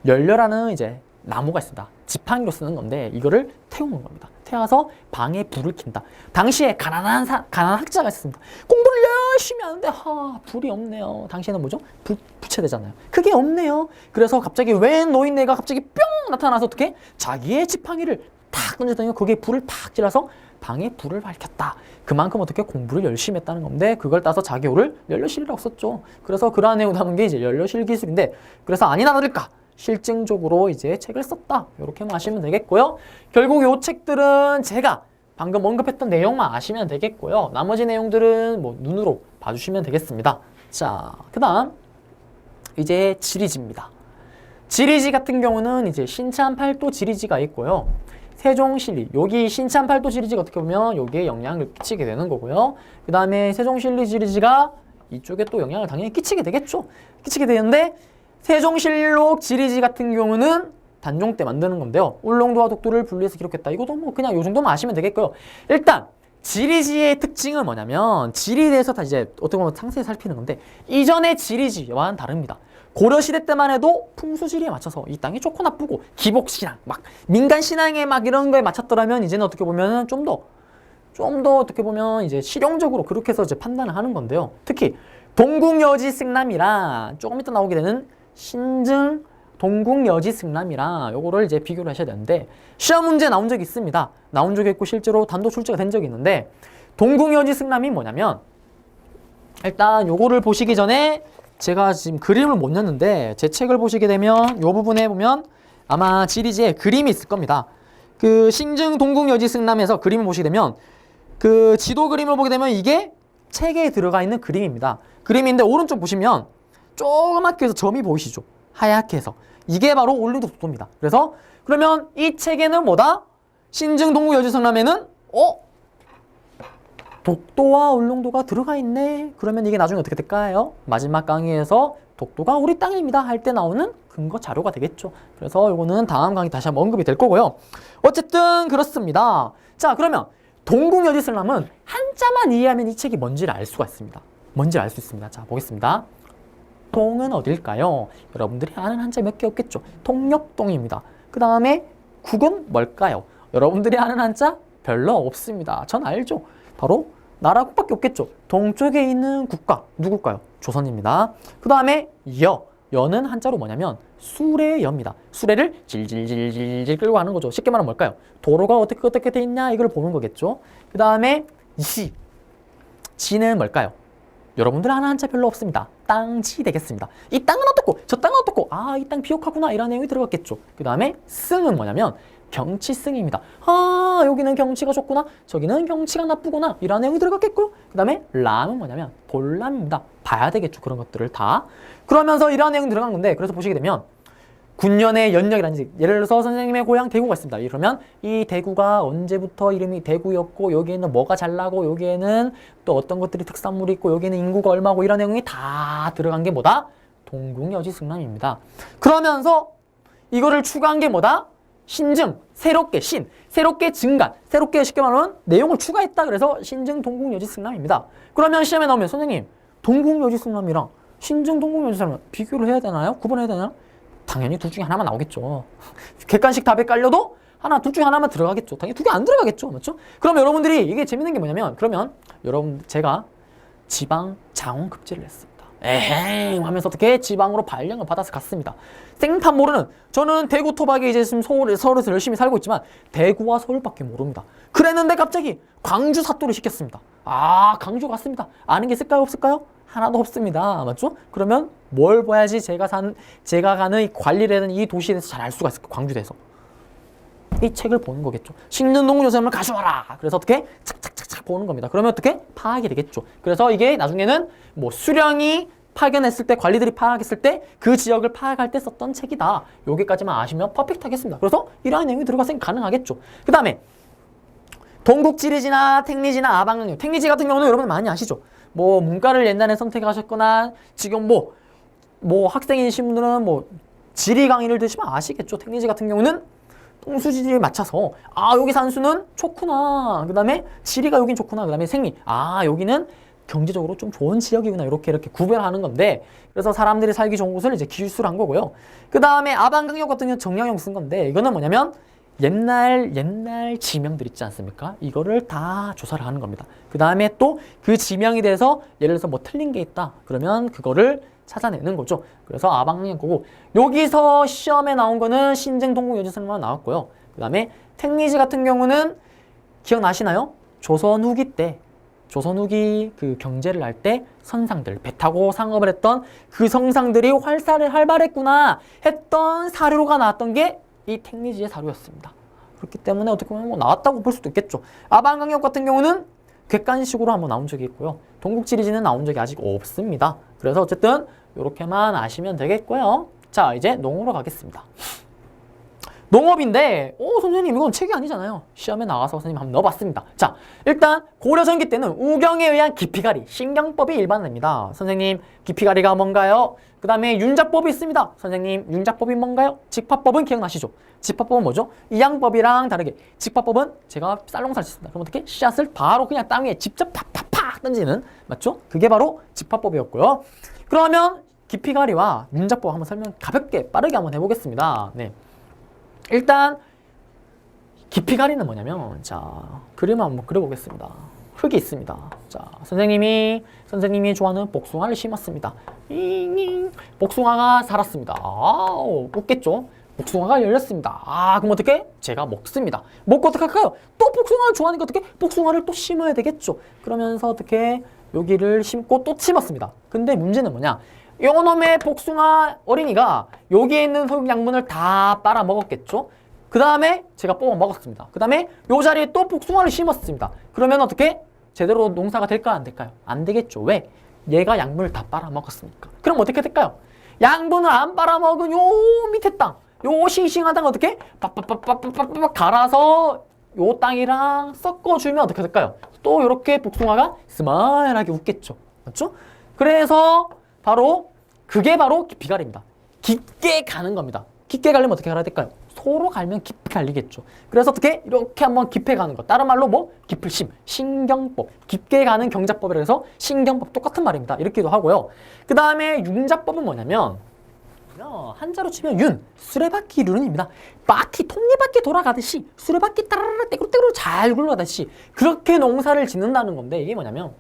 열렬하는 이제 나무가 있습니다. 지팡이로 쓰는 건데 이거를 태우는 겁니다. 태워서 방에 불을 킨다. 당시에 가난한 학자가 있었습니다. 공부를 열심히 하는데 불이 없네요. 당시에는 뭐죠? 부채되잖아요. 그게 없네요. 그래서 갑자기 웬 노인네가 갑자기 뿅 나타나서 어떻게 자기의 지팡이를 탁 던졌더니 거기에 불을 팍 질러서 방에 불을 밝혔다. 그만큼 어떻게 공부를 열심히 했다는 건데 그걸 따서 자기 호를 열렬실이라고 썼죠. 그래서 그러한 내용 담은 게 이제 열렬실 기술인데, 그래서 아니나 다를까 실증적으로 이제 책을 썼다. 이렇게 아시면 되겠고요. 결국 이 책들은 제가 방금 언급했던 내용만 아시면 되겠고요. 나머지 내용들은 뭐 눈으로 봐주시면 되겠습니다. 자, 그 다음 이제 지리지입니다. 지리지 같은 경우는 이제 신참8도 지리지가 있고요. 세종실리, 여기 신참8도 지리지가 어떻게 보면 여기에 영향을 끼치게 되는 거고요. 그 다음에 세종실리 지리지가 이쪽에 또 영향을 당연히 끼치게 되겠죠. 끼치게 되는데 세종실록 지리지 같은 경우는 단종 때 만드는 건데요. 울릉도와 독도를 분리해서 기록했다. 이것도 뭐 그냥 요 정도만 아시면 되겠고요. 일단 지리지의 특징은 뭐냐면 지리에 대해서 다 이제 어떻게 보면 상세히 살피는 건데 이전의 지리지와는 다릅니다. 고려시대 때만 해도 풍수지리에 맞춰서 이 땅이 좋고 나쁘고 기복신앙, 막 민간신앙에 막 이런 거에 맞췄더라면 이제는 어떻게 보면 좀 더 어떻게 보면 이제 실용적으로 그렇게 해서 이제 판단을 하는 건데요. 특히 동국여지승남이랑 조금 이따 나오게 되는 신증 동국여지승남이랑 요거를 이제 비교를 하셔야 되는데 시험 문제 나온 적이 있습니다. 나온 적이 있고 실제로 단도 출제가 된 적이 있는데 동국여지승남이 뭐냐면 일단 요거를 보시기 전에 제가 지금 그림을 못 냈는데 제 책을 보시게 되면 요 부분에 보면 아마 지리지에 그림이 있을 겁니다. 그 신증 동국여지승남에서 그림을 보시게 되면 그 지도 그림을 보게 되면 이게 책에 들어가 있는 그림입니다. 그림인데 오른쪽 보시면 조그맣게 해서 점이 보이시죠? 하얗게 해서. 이게 바로 울릉도 독도입니다. 그래서 그러면 이 책에는 뭐다? 신증 동국여지승남에는 독도와 울릉도가 들어가 있네. 그러면 이게 나중에 어떻게 될까요? 마지막 강의에서 독도가 우리 땅입니다 할 때 나오는 근거 자료가 되겠죠. 그래서 이거는 다음 강의 다시 한번 언급이 될 거고요. 어쨌든 그렇습니다. 자, 그러면 동국여지승남은 한자만 이해하면 이 책이 뭔지를 알 수가 있습니다. 뭔지를 알 수 있습니다. 자, 보겠습니다. 동은 어딜까요? 여러분들이 아는 한자 몇 개 없겠죠. 통역동입니다. 그 다음에 국은 뭘까요? 여러분들이 아는 한자 별로 없습니다. 전 알죠. 바로 나라국밖에 없겠죠. 동쪽에 있는 국가 누굴까요? 조선입니다. 그 다음에 여는 한자로 뭐냐면 수레여입니다. 수레를 질질질질 끌고 가는 거죠. 쉽게 말하면 뭘까요? 도로가 어떻게 돼 있냐 이걸 보는 거겠죠. 그 다음에 지는 뭘까요? 여러분들 아는 한자 별로 없습니다. 땅지 되겠습니다. 이 땅은 어떻고 저 땅은 어떻고 이 땅 비옥하구나 이런 내용이 들어갔겠죠. 그 다음에 승은 뭐냐면 경치승입니다. 여기는 경치가 좋구나 저기는 경치가 나쁘구나 이런 내용이 들어갔겠고요. 그 다음에 람은 뭐냐면 볼람입니다. 봐야 되겠죠. 그런 것들을 다. 그러면서 이런 내용이 들어간 건데 그래서 보시게 되면 군년의 연령이라든지 예를 들어서 선생님의 고향 대구가 있습니다. 그러면 이 대구가 언제부터 이름이 대구였고 여기에는 뭐가 잘 나고 여기에는 또 어떤 것들이 특산물이 있고 여기에는 인구가 얼마고 이런 내용이 다 들어간 게 뭐다? 동국여지승남입니다. 그러면서 이거를 추가한 게 뭐다? 신증, 새롭게 새롭게 증간, 새롭게 쉽게 말하면 내용을 추가했다. 그래서 신증 동국여지승남입니다. 그러면 시험에 나오면 선생님 동국여지승남이랑 신증 동국여지승남 비교를 해야 되나요? 구분해야 되나요? 당연히 둘 중에 하나만 나오겠죠. 객관식 답에 깔려도 둘 중에 하나만 들어가겠죠. 당연히 두 개 안 들어가겠죠. 맞죠? 그럼 여러분들이 이게 재밌는 게 뭐냐면 그러면 여러분 제가 지방 장원급제를 했습니다. 에헤이 하면서 어떻게 지방으로 발령을 받아서 갔습니다. 생판 모르는 저는 대구 토박이 이제 지금 서울에서 열심히 살고 있지만 대구와 서울밖에 모릅니다. 그랬는데 갑자기 광주 사또를 시켰습니다. 광주 갔습니다. 아는 게 있을까요? 없을까요? 하나도 없습니다. 맞죠? 그러면 뭘 봐야지 제가 가는 이 관리라는 이 도시에 대해서 잘 알 수가 있을까? 광주에서. 이 책을 보는 거겠죠. 신릉동국여지승남을 가져와라. 그래서 어떻게 착착착착 보는 겁니다. 그러면 어떻게 파악이 되겠죠. 그래서 이게 나중에는 뭐 수령이 파견했을 때, 관리들이 파악했을 때 그 지역을 파악할 때 썼던 책이다. 여기까지만 아시면 퍼펙트하겠습니다. 그래서 이러한 내용이 들어갔으니 가능하겠죠. 그 다음에 동국지리지나 택리지나 아방강령. 택리지 같은 경우는 여러분 많이 아시죠? 뭐 문과를 옛날에 선택하셨거나 지금 뭐 학생이신 분들은 뭐 지리 강의를 들으시면 아시겠죠? 택리지 같은 경우는 동수지리에 맞춰서 여기 산수는 좋구나. 그 다음에 지리가 여긴 좋구나. 그 다음에 생리. 여기는 경제적으로 좀 좋은 지역이구나. 이렇게 구별하는 건데 그래서 사람들이 살기 좋은 곳을 이제 기술을 한 거고요. 그 다음에 아방강역 같은 경우는 정량형 쓴 건데 이거는 뭐냐면 옛날 지명들 있지 않습니까? 이거를 다 조사를 하는 겁니다. 그 다음에 또 그 지명에 대해서 예를 들어서 뭐 틀린 게 있다. 그러면 그거를 찾아내는 거죠. 그래서 아방강역이고 여기서 시험에 나온 거는 신증 동국 여지설만 나왔고요. 그 다음에 택리지 같은 경우는 기억나시나요? 조선 후기 그 경제를 할 때 선상들, 배 타고 상업을 했던 그 성상들이 활발했구나 했던 사료가 나왔던 게 이 택리지의 사료였습니다. 그렇기 때문에 어떻게 보면 뭐 나왔다고 볼 수도 있겠죠. 아방강역 같은 경우는 객관식으로 한번 나온 적이 있고요. 동국지리지는 나온 적이 아직 없습니다. 그래서 어쨌든 이렇게만 아시면 되겠고요. 자, 이제 농어로 가겠습니다. 농업인데 선생님 이건 책이 아니잖아요. 시험에 나와서 선생님 한번 넣어봤습니다. 자, 일단 고려 전기 때는 우경에 의한 기피가리, 신경법이 일반화됩니다. 선생님 기피가리가 뭔가요? 그 다음에 윤작법이 있습니다. 선생님 윤작법이 뭔가요? 직파법은 기억나시죠? 직파법은 뭐죠? 이양법이랑 다르게 직파법은 제가 쌀농사를 짓습니다. 그럼 어떻게? 씨앗을 바로 그냥 땅 위에 직접 팍팍팍 던지는, 맞죠? 그게 바로 직파법이었고요. 그러면 기피가리와 윤작법 한번 설명 가볍게 빠르게 한번 해보겠습니다. 네. 일단 기피가리는 뭐냐면 자, 그림을 한번 그려보겠습니다. 흙이 있습니다. 자, 선생님이 좋아하는 복숭아를 심었습니다. 복숭아가 자랐습니다. 웃겠죠? 복숭아가 열렸습니다. 그럼 어떻게? 제가 먹습니다. 먹고 어떻게 할까요? 또 복숭아를 좋아하니까 어떻게? 복숭아를 또 심어야 되겠죠. 그러면서 어떻게? 여기를 심고 또 심었습니다. 근데 문제는 뭐냐? 요놈의 복숭아 어린이가 여기에 있는 흙 양분을 다 빨아먹었겠죠? 그 다음에 제가 뽑아 먹었습니다. 그 다음에 요 자리에 또 복숭아를 심었습니다. 그러면 어떻게? 제대로 농사가 될까요? 안 될까요? 안 되겠죠. 왜? 얘가 양분을 다 빨아먹었으니까. 그럼 어떻게 될까요? 양분을 안 빨아먹은 요 밑에 땅, 요 싱싱한 땅 어떻게? 빡빡빡빡빡빡 갈아서 요 땅이랑 섞어주면 어떻게 될까요? 또 이렇게 복숭아가 스마일하게 웃겠죠. 맞죠? 그래서 그게 바로 기피가리입니다. 깊게 가는 겁니다. 깊게 가려면 어떻게 가야 될까요? 소로 갈면 깊이 갈리겠죠. 그래서 어떻게? 이렇게 한번 깊게 가는 거. 다른 말로 뭐? 깊을심, 신경법. 깊게 가는 경작법이라 해서 신경법 똑같은 말입니다. 이렇게도 하고요. 그 다음에 윤작법은 뭐냐면 한자로 치면 윤, 수레바퀴 이루는입니다. 톱니바퀴 돌아가듯이 수레바퀴 따라라 떼구르떼구르 잘 굴러가듯이 그렇게 농사를 짓는다는 건데 이게 뭐냐면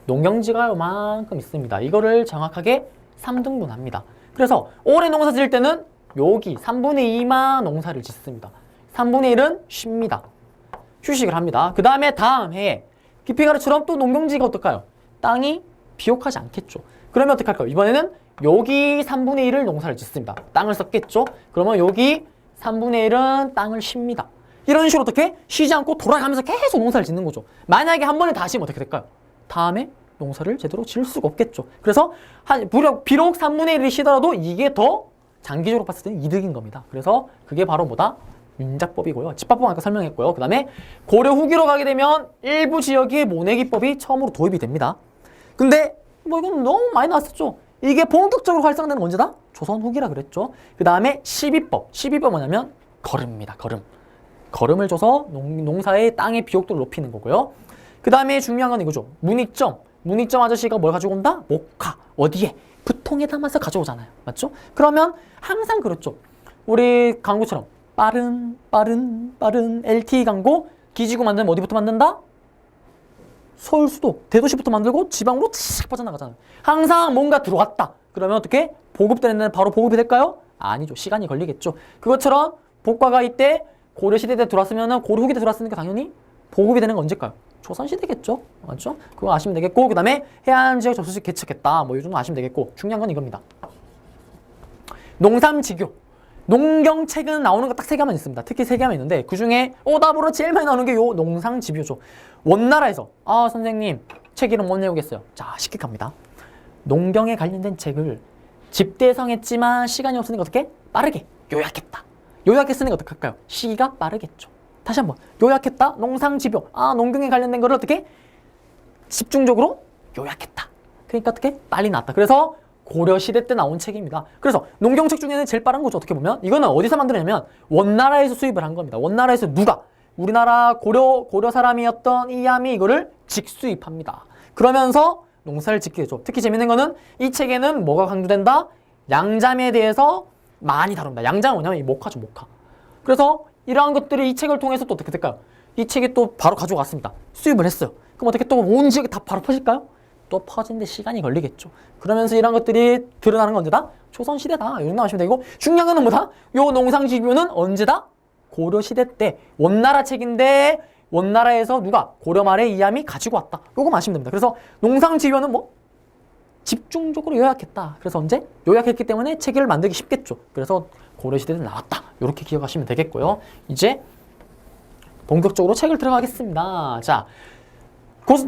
농경지가 요만큼 있습니다. 이거를 정확하게 3등분합니다. 그래서 올해 농사 지을 때는 여기 3분의 2만 농사를 짓습니다. 3분의 1은 쉽니다. 휴식을 합니다. 그 다음에 다음 해에 기피가리처럼 또 농경지가 어떨까요? 땅이 비옥하지 않겠죠. 그러면 어떻게 할까요? 이번에는 여기 3분의 1을 농사를 짓습니다. 땅을 썼겠죠? 그러면 여기 3분의 1은 땅을 쉽니다. 이런 식으로 어떻게? 쉬지 않고 돌아가면서 계속 농사를 짓는 거죠. 만약에 한 번에 다 심으면 어떻게 될까요? 다음에 농사를 제대로 지을 수가 없겠죠. 그래서 비록 3분의 1을 쉬더라도 이게 더 장기적으로 봤을 때는 이득인 겁니다. 그래서 그게 바로 뭐다? 윤작법이고요. 집합법 아까 설명했고요. 그 다음에 고려 후기로 가게 되면 일부 지역에 모내기법이 처음으로 도입이 됩니다. 근데 뭐 이건 너무 많이 나왔었죠. 이게 본격적으로 활성화되는 언제다? 조선 후기라 그랬죠. 그 다음에 시비법. 시비법 뭐냐면 거름입니다. 거름을 줘서 농사의 땅의 비옥도를 높이는 거고요. 그 다음에 중요한 건 이거죠. 문익점 아저씨가 뭘 가지고 온다? 목화. 어디에? 부통에 담아서 가져오잖아요. 맞죠? 그러면 항상 그렇죠. 우리 광고처럼 빠른 LTE 광고 기지구 만들면 어디부터 만든다? 서울 수도 대도시부터 만들고 지방으로 칙 빠져나가잖아요. 항상 뭔가 들어왔다. 그러면 어떻게? 보급되는 데는 바로 보급이 될까요? 아니죠. 시간이 걸리겠죠. 그것처럼 복과가 이때 고려시대 때 들어왔으면 고려 후기 때 들어왔으니까 당연히 보급이 되는 건 언제일까요? 조선시대겠죠. 맞죠? 그거 아시면 되겠고 그 다음에 해안지역 접수식 개척했다. 뭐 이 정도 아시면 되겠고 중요한 건 이겁니다. 농삼지교. 농경책은 나오는 거 딱 3개만 있습니다. 특히 3개만 있는데 그중에 오답으로 제일 많이 나오는 게 요 농상집요죠. 원나라에서 선생님 책 이름 못 외우겠어요. 자 쉽게 갑니다. 농경에 관련된 책을 집대성했지만 시간이 없으니까 어떻게? 빠르게 요약했다. 요약해 쓰는 게 어떻게 할까요? 시기가 빠르겠죠. 다시 한번 요약했다. 농상집요. 농경에 관련된 거를 어떻게? 집중적으로 요약했다. 그러니까 어떻게? 빨리 나왔다. 그래서 고려시대 때 나온 책입니다. 그래서 농경책 중에는 제일 빠른 거죠. 어떻게 보면 이거는 어디서 만들었냐면 원나라에서 수입을 한 겁니다. 원나라에서 누가? 우리나라 고려 사람이었던 이암이 이거를 직수입합니다. 그러면서 농사를 짓게 되죠. 특히 재밌는 거는 이 책에는 뭐가 강조된다? 양잠에 대해서 많이 다룬다. 양잠은 뭐냐면 이 목화죠, 목화. 그래서 이러한 것들이 이 책을 통해서 또 어떻게 될까요? 이 책이 또 바로 가져갔습니다. 수입을 했어요. 그럼 어떻게 또 온 지역에 다 바로 퍼질까요? 또 퍼지는데 시간이 걸리겠죠. 그러면서 이런 것들이 드러나는 건 언제다? 조선시대다. 이렇게 나오시면 되고, 중요한 건 뭐다? 요 농상집요는 언제다? 고려시대 때. 원나라 책인데 원나라에서 누가? 고려 말에 이암이 가지고 왔다. 요거만 아시면 됩니다. 그래서 농상집요는 뭐? 집중적으로 요약했다. 그래서 언제? 요약했기 때문에 체계를 만들기 쉽겠죠. 그래서 고려시대에 나왔다. 이렇게 기억하시면 되겠고요. 이제 본격적으로 책을 들어가겠습니다. 자,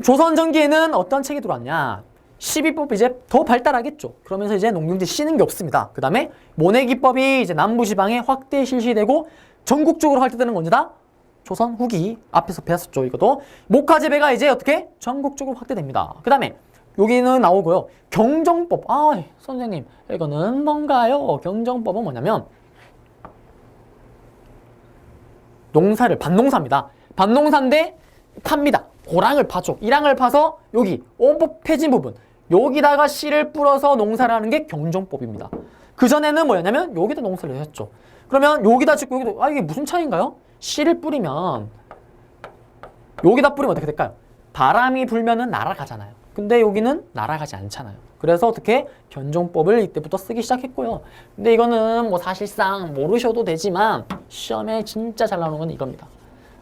조선 전기에는 어떤 책이 들어왔냐? 시비법 이제 더 발달하겠죠. 그러면서 이제 농경지 쉬는 게 없습니다. 그 다음에 모내기법이 이제 남부지방에 확대 실시되고 전국적으로 활동되는 건 언제다? 조선 후기. 앞에서 배웠었죠. 이것도 목화재배가 이제 어떻게? 전국적으로 확대됩니다. 그 다음에 여기는 나오고요. 경정법. 선생님, 이거는 뭔가요? 경정법은 뭐냐면 밭농사입니다. 밭농사인데 팝니다. 고랑을 파죠. 이랑을 파서 여기 온법 패진 부분 여기다가 씨를 뿌려서 농사를 하는 게 경정법입니다. 그전에는 뭐였냐면 여기다 농사를 했죠. 그러면 여기다 짓고 여기도 이게 무슨 차이인가요? 씨를 뿌리면 여기다 뿌리면 어떻게 될까요? 바람이 불면은 날아가잖아요. 근데 여기는 날아가지 않잖아요. 그래서 어떻게 견종법을 이때부터 쓰기 시작했고요. 근데 이거는 뭐 사실상 모르셔도 되지만 시험에 진짜 잘 나오는 건 이겁니다.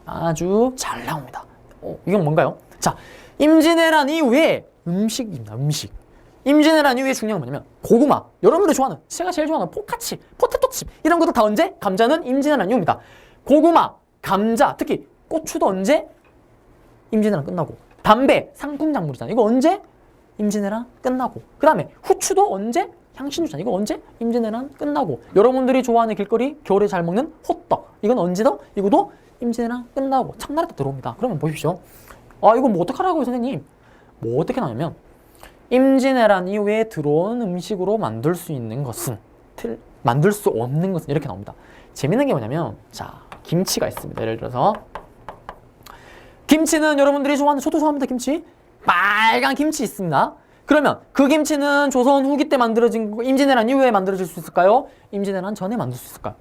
아주 잘 나옵니다. 이건 뭔가요? 자, 임진왜란 이후에 음식입니다. 음식. 임진왜란 이후에 중요한 건 뭐냐면 고구마. 여러분들이 좋아하는, 제가 제일 좋아하는 포카칩, 포테토칩 이런 것도 다 언제? 감자는 임진왜란 이후입니다. 고구마, 감자, 특히 고추도 언제? 임진왜란 끝나고. 담배, 상품작물이잖아. 이거 언제? 임진왜란 끝나고. 그 다음에 후추도 언제? 향신료잖아. 이거 언제? 임진왜란 끝나고. 여러분들이 좋아하는 길거리, 겨울에 잘 먹는 호떡. 이건 언제다? 이거도 임진왜란 끝나고 창날에 들어옵니다. 그러면 보십시오. 이거 뭐 어떡하라고요, 선생님? 뭐 어떻게 나오냐면 임진왜란 이후에 들어온 음식으로 만들 수 있는 것은 만들 수 없는 것은 이렇게 나옵니다. 재밌는 게 뭐냐면 자, 김치가 있습니다. 예를 들어서 김치는 여러분들이 좋아하는, 저도 좋아합니다. 김치. 빨간 김치 있습니다. 그러면 그 김치는 조선 후기 때 만들어진 거, 임진왜란 이후에 만들어질 수 있을까요? 임진왜란 전에 만들 수 있을까요?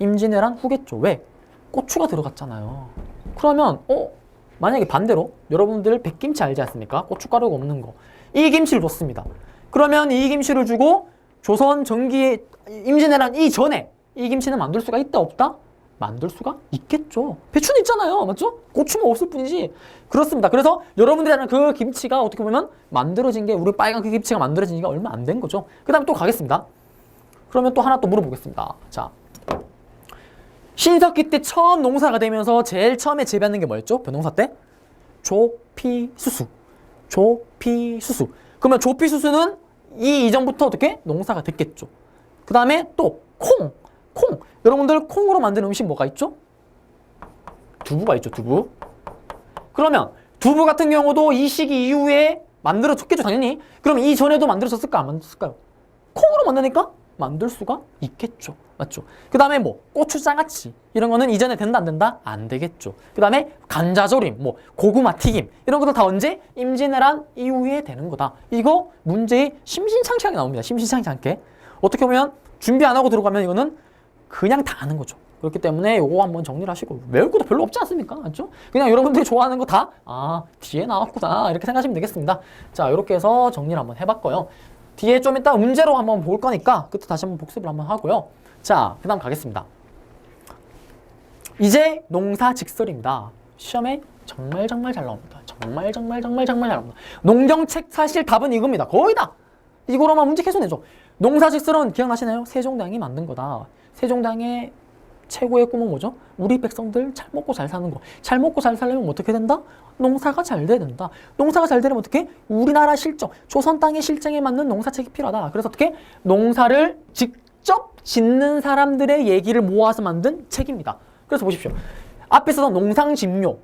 임진왜란 후겠죠. 왜? 고추가 들어갔잖아요. 그러면 만약에 반대로 여러분들 백김치 알지 않습니까? 고춧가루가 없는 거. 이 김치를 줬습니다. 그러면 이 김치를 주고 조선 전기에 임진왜란 이전에 이 김치는 만들 수가 있다 없다? 만들 수가 있겠죠. 배추는 있잖아요. 맞죠? 고추만 없을 뿐이지. 그렇습니다. 그래서 여러분들이 아는 그 김치가 어떻게 보면 만들어진 게, 우리 빨간 그 김치가 만들어진 지가 얼마 안 된 거죠. 그 다음에 또 가겠습니다. 그러면 또 하나 또 물어보겠습니다. 자, 신석기 때 처음 농사가 되면서 제일 처음에 재배하는 게 뭐였죠? 벼농사 때? 조피수수. 조피수수. 그러면 조피수수는 이전부터 어떻게? 농사가 됐겠죠. 그 다음에 또 콩. 여러분들 콩으로 만든 음식 뭐가 있죠? 두부가 있죠, 두부. 그러면 두부 같은 경우도 이 시기 이후에 만들어졌겠죠, 당연히. 그럼 이전에도 만들어졌을까, 안 만들었을까요? 콩으로 만드니까 만들 수가 있겠죠. 맞죠? 그 다음에 뭐 고추장아찌 이런 거는 이전에 된다 안 된다? 안 되겠죠. 그 다음에 감자조림, 뭐 고구마 튀김 이런 것도 다 언제? 임진왜란 이후에 되는 거다. 이거 문제에 심심찮게 나옵니다. 심심찮게. 어떻게 보면 준비 안 하고 들어가면 이거는 그냥 다 아는 거죠. 그렇기 때문에 요거 한번 정리를 하시고, 외울 것도 별로 없지 않습니까? 맞죠? 그냥 여러분들이 좋아하는 거 다 뒤에 나왔구나 이렇게 생각하시면 되겠습니다. 자, 이렇게 해서 정리를 한번 해봤고요. 뒤에 좀 이따 문제로 한번 볼 거니까 그때 다시 한번 복습을 한번 하고요. 자, 그 다음 가겠습니다. 이제 농사직설입니다. 시험에 정말 잘 나옵니다. 정말 잘 나옵니다. 농경책 사실 답은 이겁니다. 거의 다 이거로만 문제 계속 내죠. 농사직설은 기억나시나요? 세종대왕이 만든 거다. 세종대왕의 최고의 꿈은 뭐죠? 우리 백성들 잘 먹고 잘 사는 거. 잘 먹고 잘 살려면 어떻게 된다? 농사가 잘 돼야 된다. 농사가 잘 되려면 어떻게? 우리나라 실정, 조선 땅의 실정에 맞는 농사책이 필요하다. 그래서 어떻게? 농사를 직접 짓는 사람들의 얘기를 모아서 만든 책입니다. 그래서 보십시오. 앞에서 농상집료,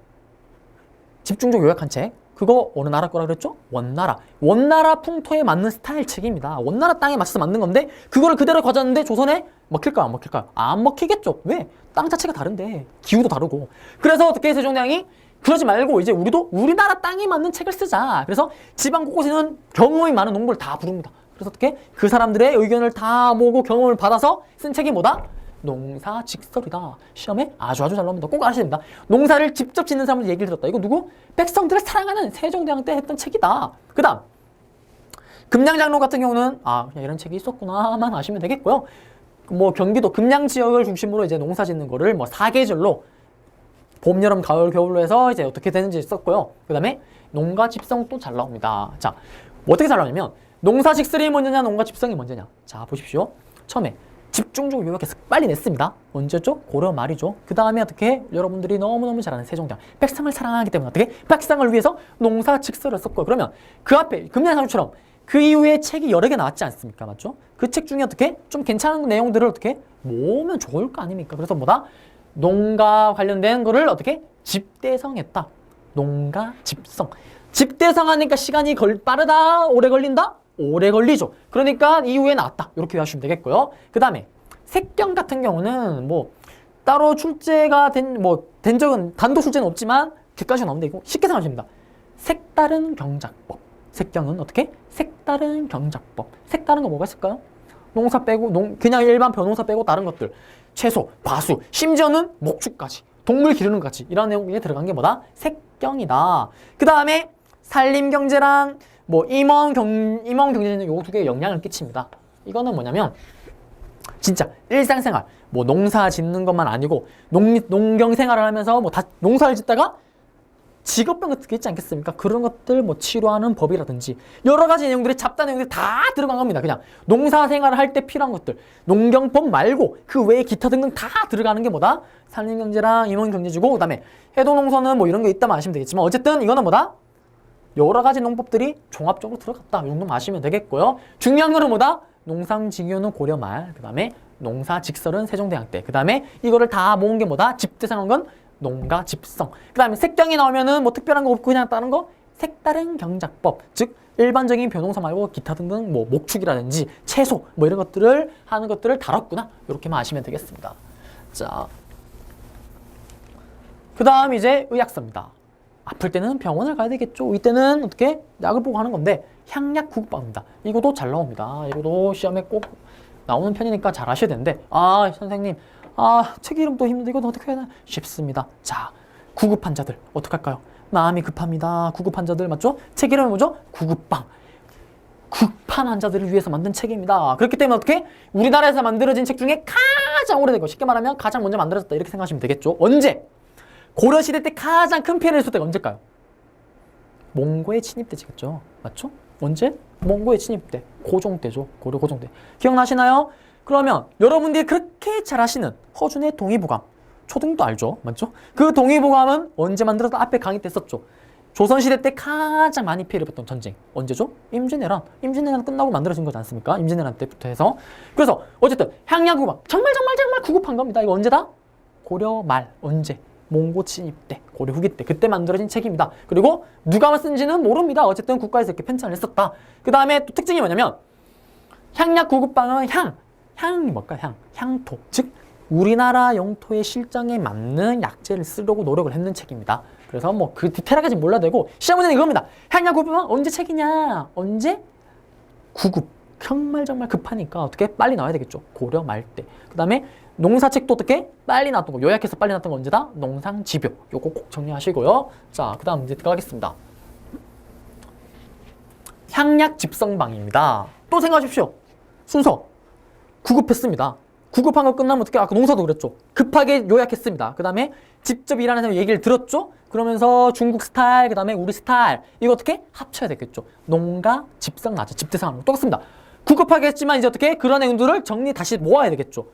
집중적 요약한 책. 그거 어느 나라 거라 그랬죠? 원나라. 원나라 풍토에 맞는 스타일 책입니다. 원나라 땅에 맞춰서 만든 건데 그거를 그대로 가져왔는데 조선에 먹힐까요? 안 먹힐까요? 안 먹히겠죠. 왜? 땅 자체가 다른데 기후도 다르고. 그래서 어떻게 세종대왕이 그러지 말고 이제 우리도 우리나라 땅에 맞는 책을 쓰자. 그래서 지방 곳곳에는 경험이 많은 농부를 다 부릅니다. 그래서 어떻게 그 사람들의 의견을 다 모으고 경험을 받아서 쓴 책이 뭐다? 농사직설이다. 시험에 아주 잘 나옵니다. 꼭 아셔야 됩니다. 농사를 직접 짓는 사람들 얘기를 들었다. 이거 누구? 백성들을 사랑하는 세종대왕 때 했던 책이다. 그 다음 금양장로 같은 경우는 그냥 이런 책이 있었구나만 아시면 되겠고요. 뭐 경기도 금양 지역을 중심으로 이제 농사 짓는 거를 뭐 사계절로 봄, 여름, 가을, 겨울로 해서 이제 어떻게 되는지 썼고요. 그 다음에 농가집성 또 잘 나옵니다. 자, 뭐 어떻게 잘 나오냐면 농사직설이 먼저냐 농가집성이 먼저냐. 자, 보십시오. 처음에 집중적으로 요약해서 빨리 냈습니다. 언제죠? 고려 말이죠. 그 다음에 어떻게 여러분들이 너무너무 잘 아는 세종대왕. 백성을 사랑하기 때문에 어떻게? 백성을 위해서 농사직설을 썼고요. 그러면 그 앞에 금양상처럼 그 이후에 책이 여러 개 나왔지 않습니까? 맞죠? 그 책 중에 어떻게? 좀 괜찮은 내용들을 어떻게? 모으면 좋을 거 아닙니까? 그래서 뭐다? 농가 관련된 거를 어떻게? 집대성했다. 농가 집성. 집대성하니까 시간이 빠르다? 오래 걸린다? 오래 걸리죠. 그러니까 이후에 나왔다. 이렇게 하시면 되겠고요. 그 다음에 색경 같은 경우는 뭐 따로 출제가 된 적은 단독 출제는 없지만 객관식 나오는데 이거 쉽게 생각하시면 됩니다. 색다른 경작법. 색경은 어떻게? 색다른 경작법. 색다른 거 뭐가 있을까요? 농사 빼고 그냥 일반 변호사 빼고 다른 것들. 채소, 과수, 심지어는 목축까지. 동물 기르는 것까지. 이런 내용이 들어간 게 뭐다? 색경이다. 그 다음에 산림경제랑 임원경제는 요 두 개에 영향을 끼칩니다. 이거는 뭐냐면 진짜 일상생활 뭐 농사 짓는 것만 아니고 농경생활을 하면서 뭐 다 농사를 짓다가 직업병 같은 게 있지 않겠습니까? 그런 것들 뭐 치료하는 법이라든지 여러 가지 내용들이 잡다한 내용들이 다 들어간 겁니다. 그냥 농사생활을 할 때 필요한 것들 농경법 말고 그 외에 기타 등등 다 들어가는 게 뭐다? 산림경제랑 임원경제지고 그 다음에 해도농서는 뭐 이런 게 있다면 아시면 되겠지만 어쨌든 이거는 뭐다? 여러 가지 농법들이 종합적으로 들어갔다. 이 정도만 아시면 되겠고요. 중요한 거는 뭐다? 농상직유는 고려 말, 그 다음에 농사직설은 세종대왕 때, 그 다음에 이거를 다 모은 게 뭐다? 집대성한 건 농가집성. 그 다음에 색경이 나오면은 뭐 특별한 거 없고 그냥 다른 거? 색다른 경작법. 즉, 일반적인 변농사 말고 기타 등등 뭐 목축이라든지 채소 뭐 이런 것들을 하는 것들을 다뤘구나. 이렇게만 아시면 되겠습니다. 자, 그 다음 이제 의학서입니다. 아플 때는 병원을 가야 되겠죠. 이때는 어떻게? 약을 보고 하는 건데 향약 구급방입니다. 이것도 잘 나옵니다. 이것도 시험에 꼭 나오는 편이니까 잘 아셔야 되는데 선생님 책 이름도 힘든데 이건 어떻게 해야 되나? 쉽습니다. 자, 구급 환자들 어떡할까요? 마음이 급합니다. 구급 환자들 맞죠? 책 이름이 뭐죠? 구급방. 급한 환자들을 위해서 만든 책입니다. 그렇기 때문에 어떻게? 우리나라에서 만들어진 책 중에 가장 오래된 거, 쉽게 말하면 가장 먼저 만들어졌다 이렇게 생각하시면 되겠죠. 언제? 고려시대 때 가장 큰 피해를 줬을 때가 언제일까요? 몽고의 침입 때지겠죠. 맞죠? 언제? 몽고의 침입 때. 고종 때죠. 고려 고종 때. 기억나시나요? 그러면 여러분들이 그렇게 잘 아시는 허준의 동의보감. 초등도 알죠? 맞죠? 그 동의보감은 언제 만들어서 앞에 강의 때 썼죠. 조선시대 때 가장 많이 피해를 봤던 전쟁. 언제죠? 임진왜란. 임진왜란 끝나고 만들어진 거지 않습니까? 임진왜란 때부터 해서. 그래서 어쨌든 향약구급. 정말 구급한 겁니다. 이거 언제다? 고려 말. 언제? 몽고 침입 때, 고려 후기 때, 그때 만들어진 책입니다. 그리고 누가 쓴지는 모릅니다. 어쨌든 국가에서 이렇게 편찬을 했었다. 그 다음에 또 특징이 뭐냐면 향약 구급방은 향이 뭘까? 향토. 즉 우리나라 영토의 실정에 맞는 약재를 쓰려고 노력을 했는 책입니다. 그래서 뭐 그 디테일하게는 몰라도 되고 시험 문제는 이겁니다. 향약 구급방은 언제 책이냐? 언제? 구급. 정말 급하니까 어떻게 빨리 나와야 되겠죠. 고려 말 때. 그 다음에 농사책도 어떻게? 빨리 나왔던 거, 요약해서 빨리 나왔던 거 언제다? 농상집요. 요거 꼭 정리하시고요. 자, 그 다음 문제 들어가겠습니다. 향약집성방입니다. 또 생각하십시오. 순서. 구급했습니다. 구급한 거 끝나면 어떻게? 아까 농사도 그랬죠. 급하게 요약했습니다. 그 다음에 직접 일하는 사람 얘기를 들었죠. 그러면서 중국 스타일, 그 다음에 우리 스타일. 이거 어떻게? 합쳐야 되겠죠. 농가, 집성 나죠. 집대성하는 거 똑같습니다. 구급하게 했지만 이제 어떻게? 그런 내용들을 정리 다시 모아야 되겠죠.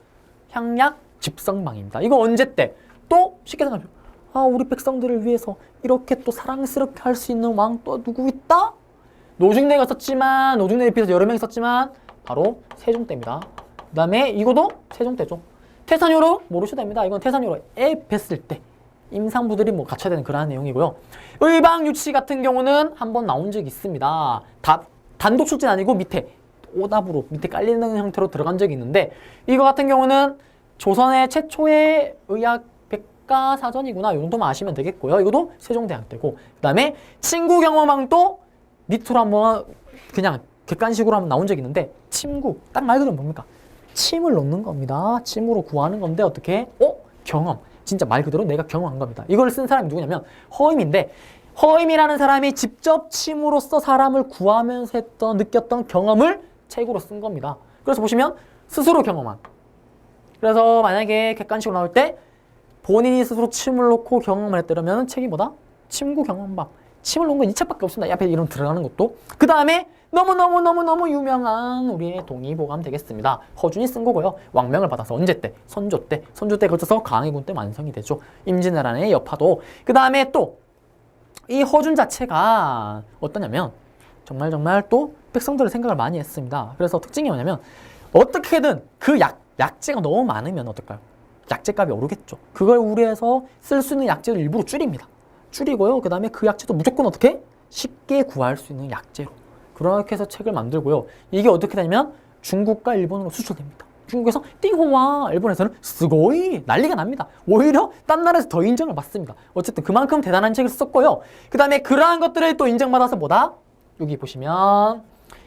향약 집성방입니다. 이거 언제 때? 또 쉽게 생각해요. 아, 우리 백성들을 위해서 이렇게 또 사랑스럽게 할 수 있는 왕 또 누구 있다? 노중래가 썼지만, 노중래에 비해서 여러 명이 썼지만 바로 세종 때입니다. 그 다음에 이거도 세종 때죠. 태산효로 모르셔도 됩니다. 이건 태산효로에 뵀을 때 임산부들이 뭐 갖춰야 되는 그러한 내용이고요. 의방유치 같은 경우는 한번 나온 적이 있습니다. 단독 출제는 아니고 밑에 오답으로 밑에 깔리는 형태로 들어간 적이 있는데, 이거 같은 경우는 조선의 최초의 의학 백과사전이구나, 이 정도만 아시면 되겠고요. 이것도 세종대왕 때고, 그 다음에 친구 경험왕도 밑으로 한번 그냥 객관식으로 한번 나온 적이 있는데, 침구 딱 말 그대로 뭡니까? 침을 놓는 겁니다. 침으로 구하는 건데 어떻게? 경험. 진짜 말 그대로 내가 경험한 겁니다. 이걸 쓴 사람이 누구냐면 허임인데, 허임이라는 사람이 직접 침으로써 사람을 구하면서 느꼈던 경험을 책으로 쓴 겁니다. 그래서 보시면 스스로 경험한. 그래서 만약에 객관식으로 나올 때 본인이 스스로 침을 놓고 경험을 했다면 책이 뭐다? 침구 경험방. 침을 놓은 건 이 책밖에 없습니다. 앞에 이름 들어가는 것도. 그 다음에 너무너무 유명한 우리의 동의보감 되겠습니다. 허준이 쓴 거고요. 왕명을 받아서 언제 때? 선조 때. 선조 때 거쳐서 강희군 때 완성이 되죠. 임진왜란의 여파도. 그 다음에 또 이 허준 자체가 어떠냐면 정말 또 백성들의 생각을 많이 했습니다. 그래서 특징이 뭐냐면 어떻게든 그 약재가 너무 많으면 어떨까요? 약재값이 오르겠죠. 그걸 우려해서 쓸 수 있는 약재를 일부러 줄입니다. 줄이고요. 그 다음에 그 약재도 무조건 어떻게? 쉽게 구할 수 있는 약재로. 그렇게 해서 책을 만들고요. 이게 어떻게 되냐면 중국과 일본으로 수출됩니다. 중국에서 띵호와, 일본에서는 스고이 난리가 납니다. 오히려 딴 나라에서 더 인정을 받습니다. 어쨌든 그만큼 대단한 책을 썼고요. 그 다음에 그러한 것들을 또 인정받아서 뭐다? 여기 보시면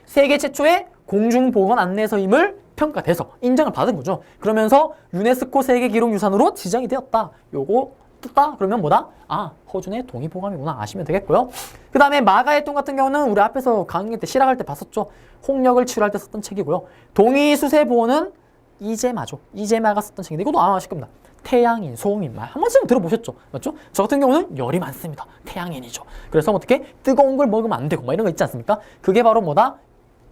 세계 최초의 공중보건 안내서임을 평가돼서 인정을 받은 거죠. 그러면서 유네스코 세계기록유산으로 지정이 되었다. 요거 뜯다? 그러면 뭐다? 아, 허준의 동의보감이구나 아시면 되겠고요. 그 다음에 마가의똥 같은 경우는 우리 앞에서 강의 때 실학할 때 봤었죠. 홍역을 치료할 때 썼던 책이고요. 동의수세보호는 이재마죠. 이재마가 썼던 책인데 이것도 아마 아실 겁니다. 태양인, 소음인 말 한 번쯤 들어보셨죠? 맞죠? 저 같은 경우는 열이 많습니다. 태양인이죠. 그래서 어떻게 뜨거운 걸 먹으면 안 되고 막 이런 거 있지 않습니까? 그게 바로 뭐다?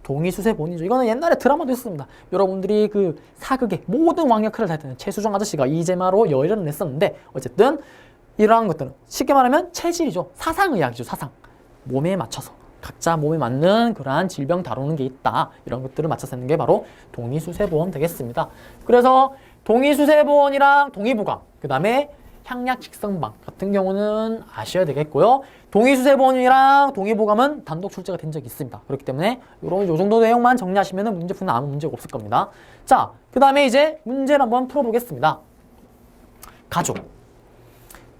동의수세본이죠. 이거는 옛날에 드라마도 있었습니다. 여러분들이 그 사극의 모든 왕 역할을 다 했던 최수종 아저씨가 이재마로 열을 냈었는데, 어쨌든 이러한 것들은 쉽게 말하면 체질이죠. 사상의학이죠. 사상. 몸에 맞춰서 각자 몸에 맞는 그러한 질병 다루는 게 있다. 이런 것들을 맞춰서 하는 게 바로 동의수세보험 되겠습니다. 그래서 동의수세보험이랑 동의보감, 그 다음에 향약직성방 같은 경우는 아셔야 되겠고요. 동의수세보험이랑 동의보감은 단독 출제가 된 적이 있습니다. 그렇기 때문에 요 정도 내용만 정리하시면 문제 푸는 아무 문제가 없을 겁니다. 자, 그 다음에 이제 문제를 한번 풀어보겠습니다. 가족.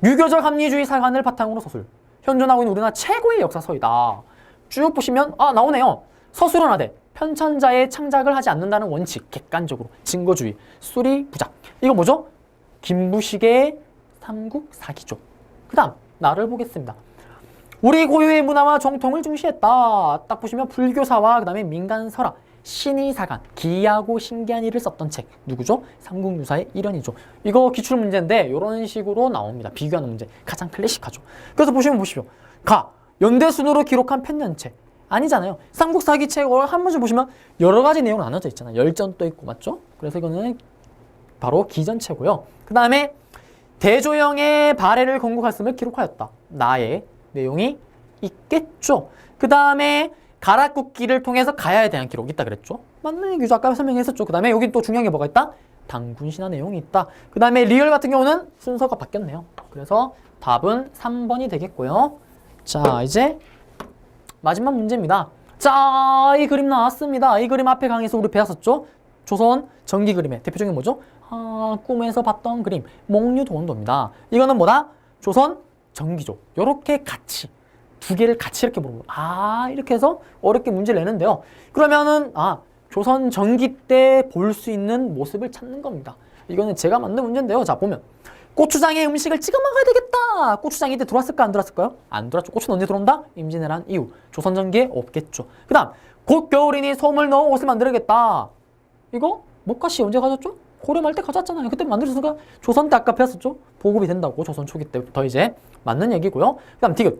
유교적 합리주의 사관을 바탕으로 서술. 현존하고 있는 우리나라 최고의 역사서이다. 쭉 보시면 나오네요. 서술은 하되 편찬자의 창작을 하지 않는다는 원칙, 객관적으로 증거주의, 수리, 부작. 이거 뭐죠? 김부식의 삼국사기죠. 그 다음 나를 보겠습니다. 우리 고유의 문화와 정통을 중시했다. 딱 보시면 불교사와 그 다음에 민간설화, 신의사관, 기이하고 신기한 일을 썼던 책. 누구죠? 삼국유사의 일현이죠. 이거 기출문제인데 이런 식으로 나옵니다. 비교하는 문제. 가장 클래식하죠. 그래서 보시면 보십시오. 연대순으로 기록한 편년체. 아니잖아요. 삼국사기 책을 한 번씩 보시면 여러 가지 내용이 나눠져 있잖아요. 열전도 있고, 맞죠? 그래서 이거는 바로 기전체고요. 그 다음에 대조영의 발해를 건국했음을 기록하였다. 나의 내용이 있겠죠. 그 다음에 가락국기를 통해서 가야에 대한 기록이 있다 그랬죠. 맞는 얘기죠. 아까 설명했었죠. 그 다음에 여기 또 중요한 게 뭐가 있다? 당군신화 내용이 있다. 그 다음에 리얼 같은 경우는 순서가 바뀌었네요. 그래서 답은 3번이 되겠고요. 자, 이제 마지막 문제입니다. 자, 이 그림 나왔습니다. 이 그림 앞에 강의에서 우리 배웠었죠. 조선 전기 그림의 대표적인 뭐죠? 꿈에서 봤던 그림, 목류도원도입니다. 이거는 뭐다? 조선 전기죠. 요렇게 같이 두 개를 같이 이렇게 보는 거예요. 이렇게 해서 어렵게 문제를 내는데요. 그러면은 조선 전기 때 볼 수 있는 모습을 찾는 겁니다. 이거는 제가 만든 문제인데요. 자, 보면 고추장에 음식을 찍어 먹어야 되겠다. 고추장이 이때 들어왔을까 안 들어왔을까요? 안 들어왔죠. 고추는 언제 들어온다? 임진왜란 이후. 조선 전기에 없겠죠. 그 다음 곧 겨울이니 솜을 넣어 옷을 만들어야겠다. 이거 목가씨 언제 가졌죠? 고려 말 때 가졌잖아요. 그때 만들었으니까 조선 때 아까 배웠었죠? 보급이 된다고. 조선 초기 때부터 이제 맞는 얘기고요. 그 다음 디귿.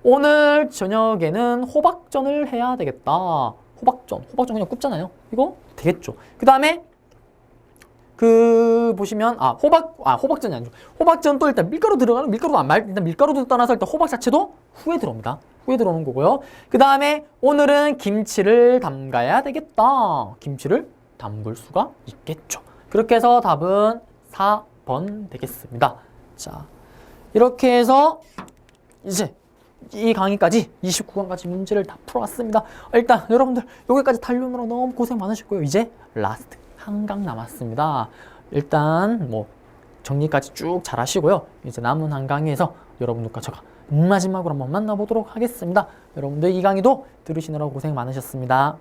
오늘 저녁에는 호박전을 해야 되겠다. 호박전 그냥 굽잖아요. 이거 되겠죠. 그 다음에 보시면 호박전이 아니죠. 호박전 또 일단 밀가루 들어가는 일단 밀가루도 떠나서 일단 호박 자체도 후에 들어옵니다. 후에 들어오는 거고요. 그 다음에 오늘은 김치를 담가야 되겠다. 김치를 담글 수가 있겠죠. 그렇게 해서 답은 4번 되겠습니다. 자, 이렇게 해서 이제 이 강의까지 29강까지 문제를 다 풀어왔습니다. 일단 여러분들 여기까지 달려오느라 너무 고생 많으셨고요. 이제 라스트 한 강 남았습니다. 일단 뭐 정리까지 쭉 잘 하시고요. 이제 남은 한 강의에서 여러분들과 제가 마지막으로 한번 만나보도록 하겠습니다. 여러분들 이 강의도 들으시느라 고생 많으셨습니다.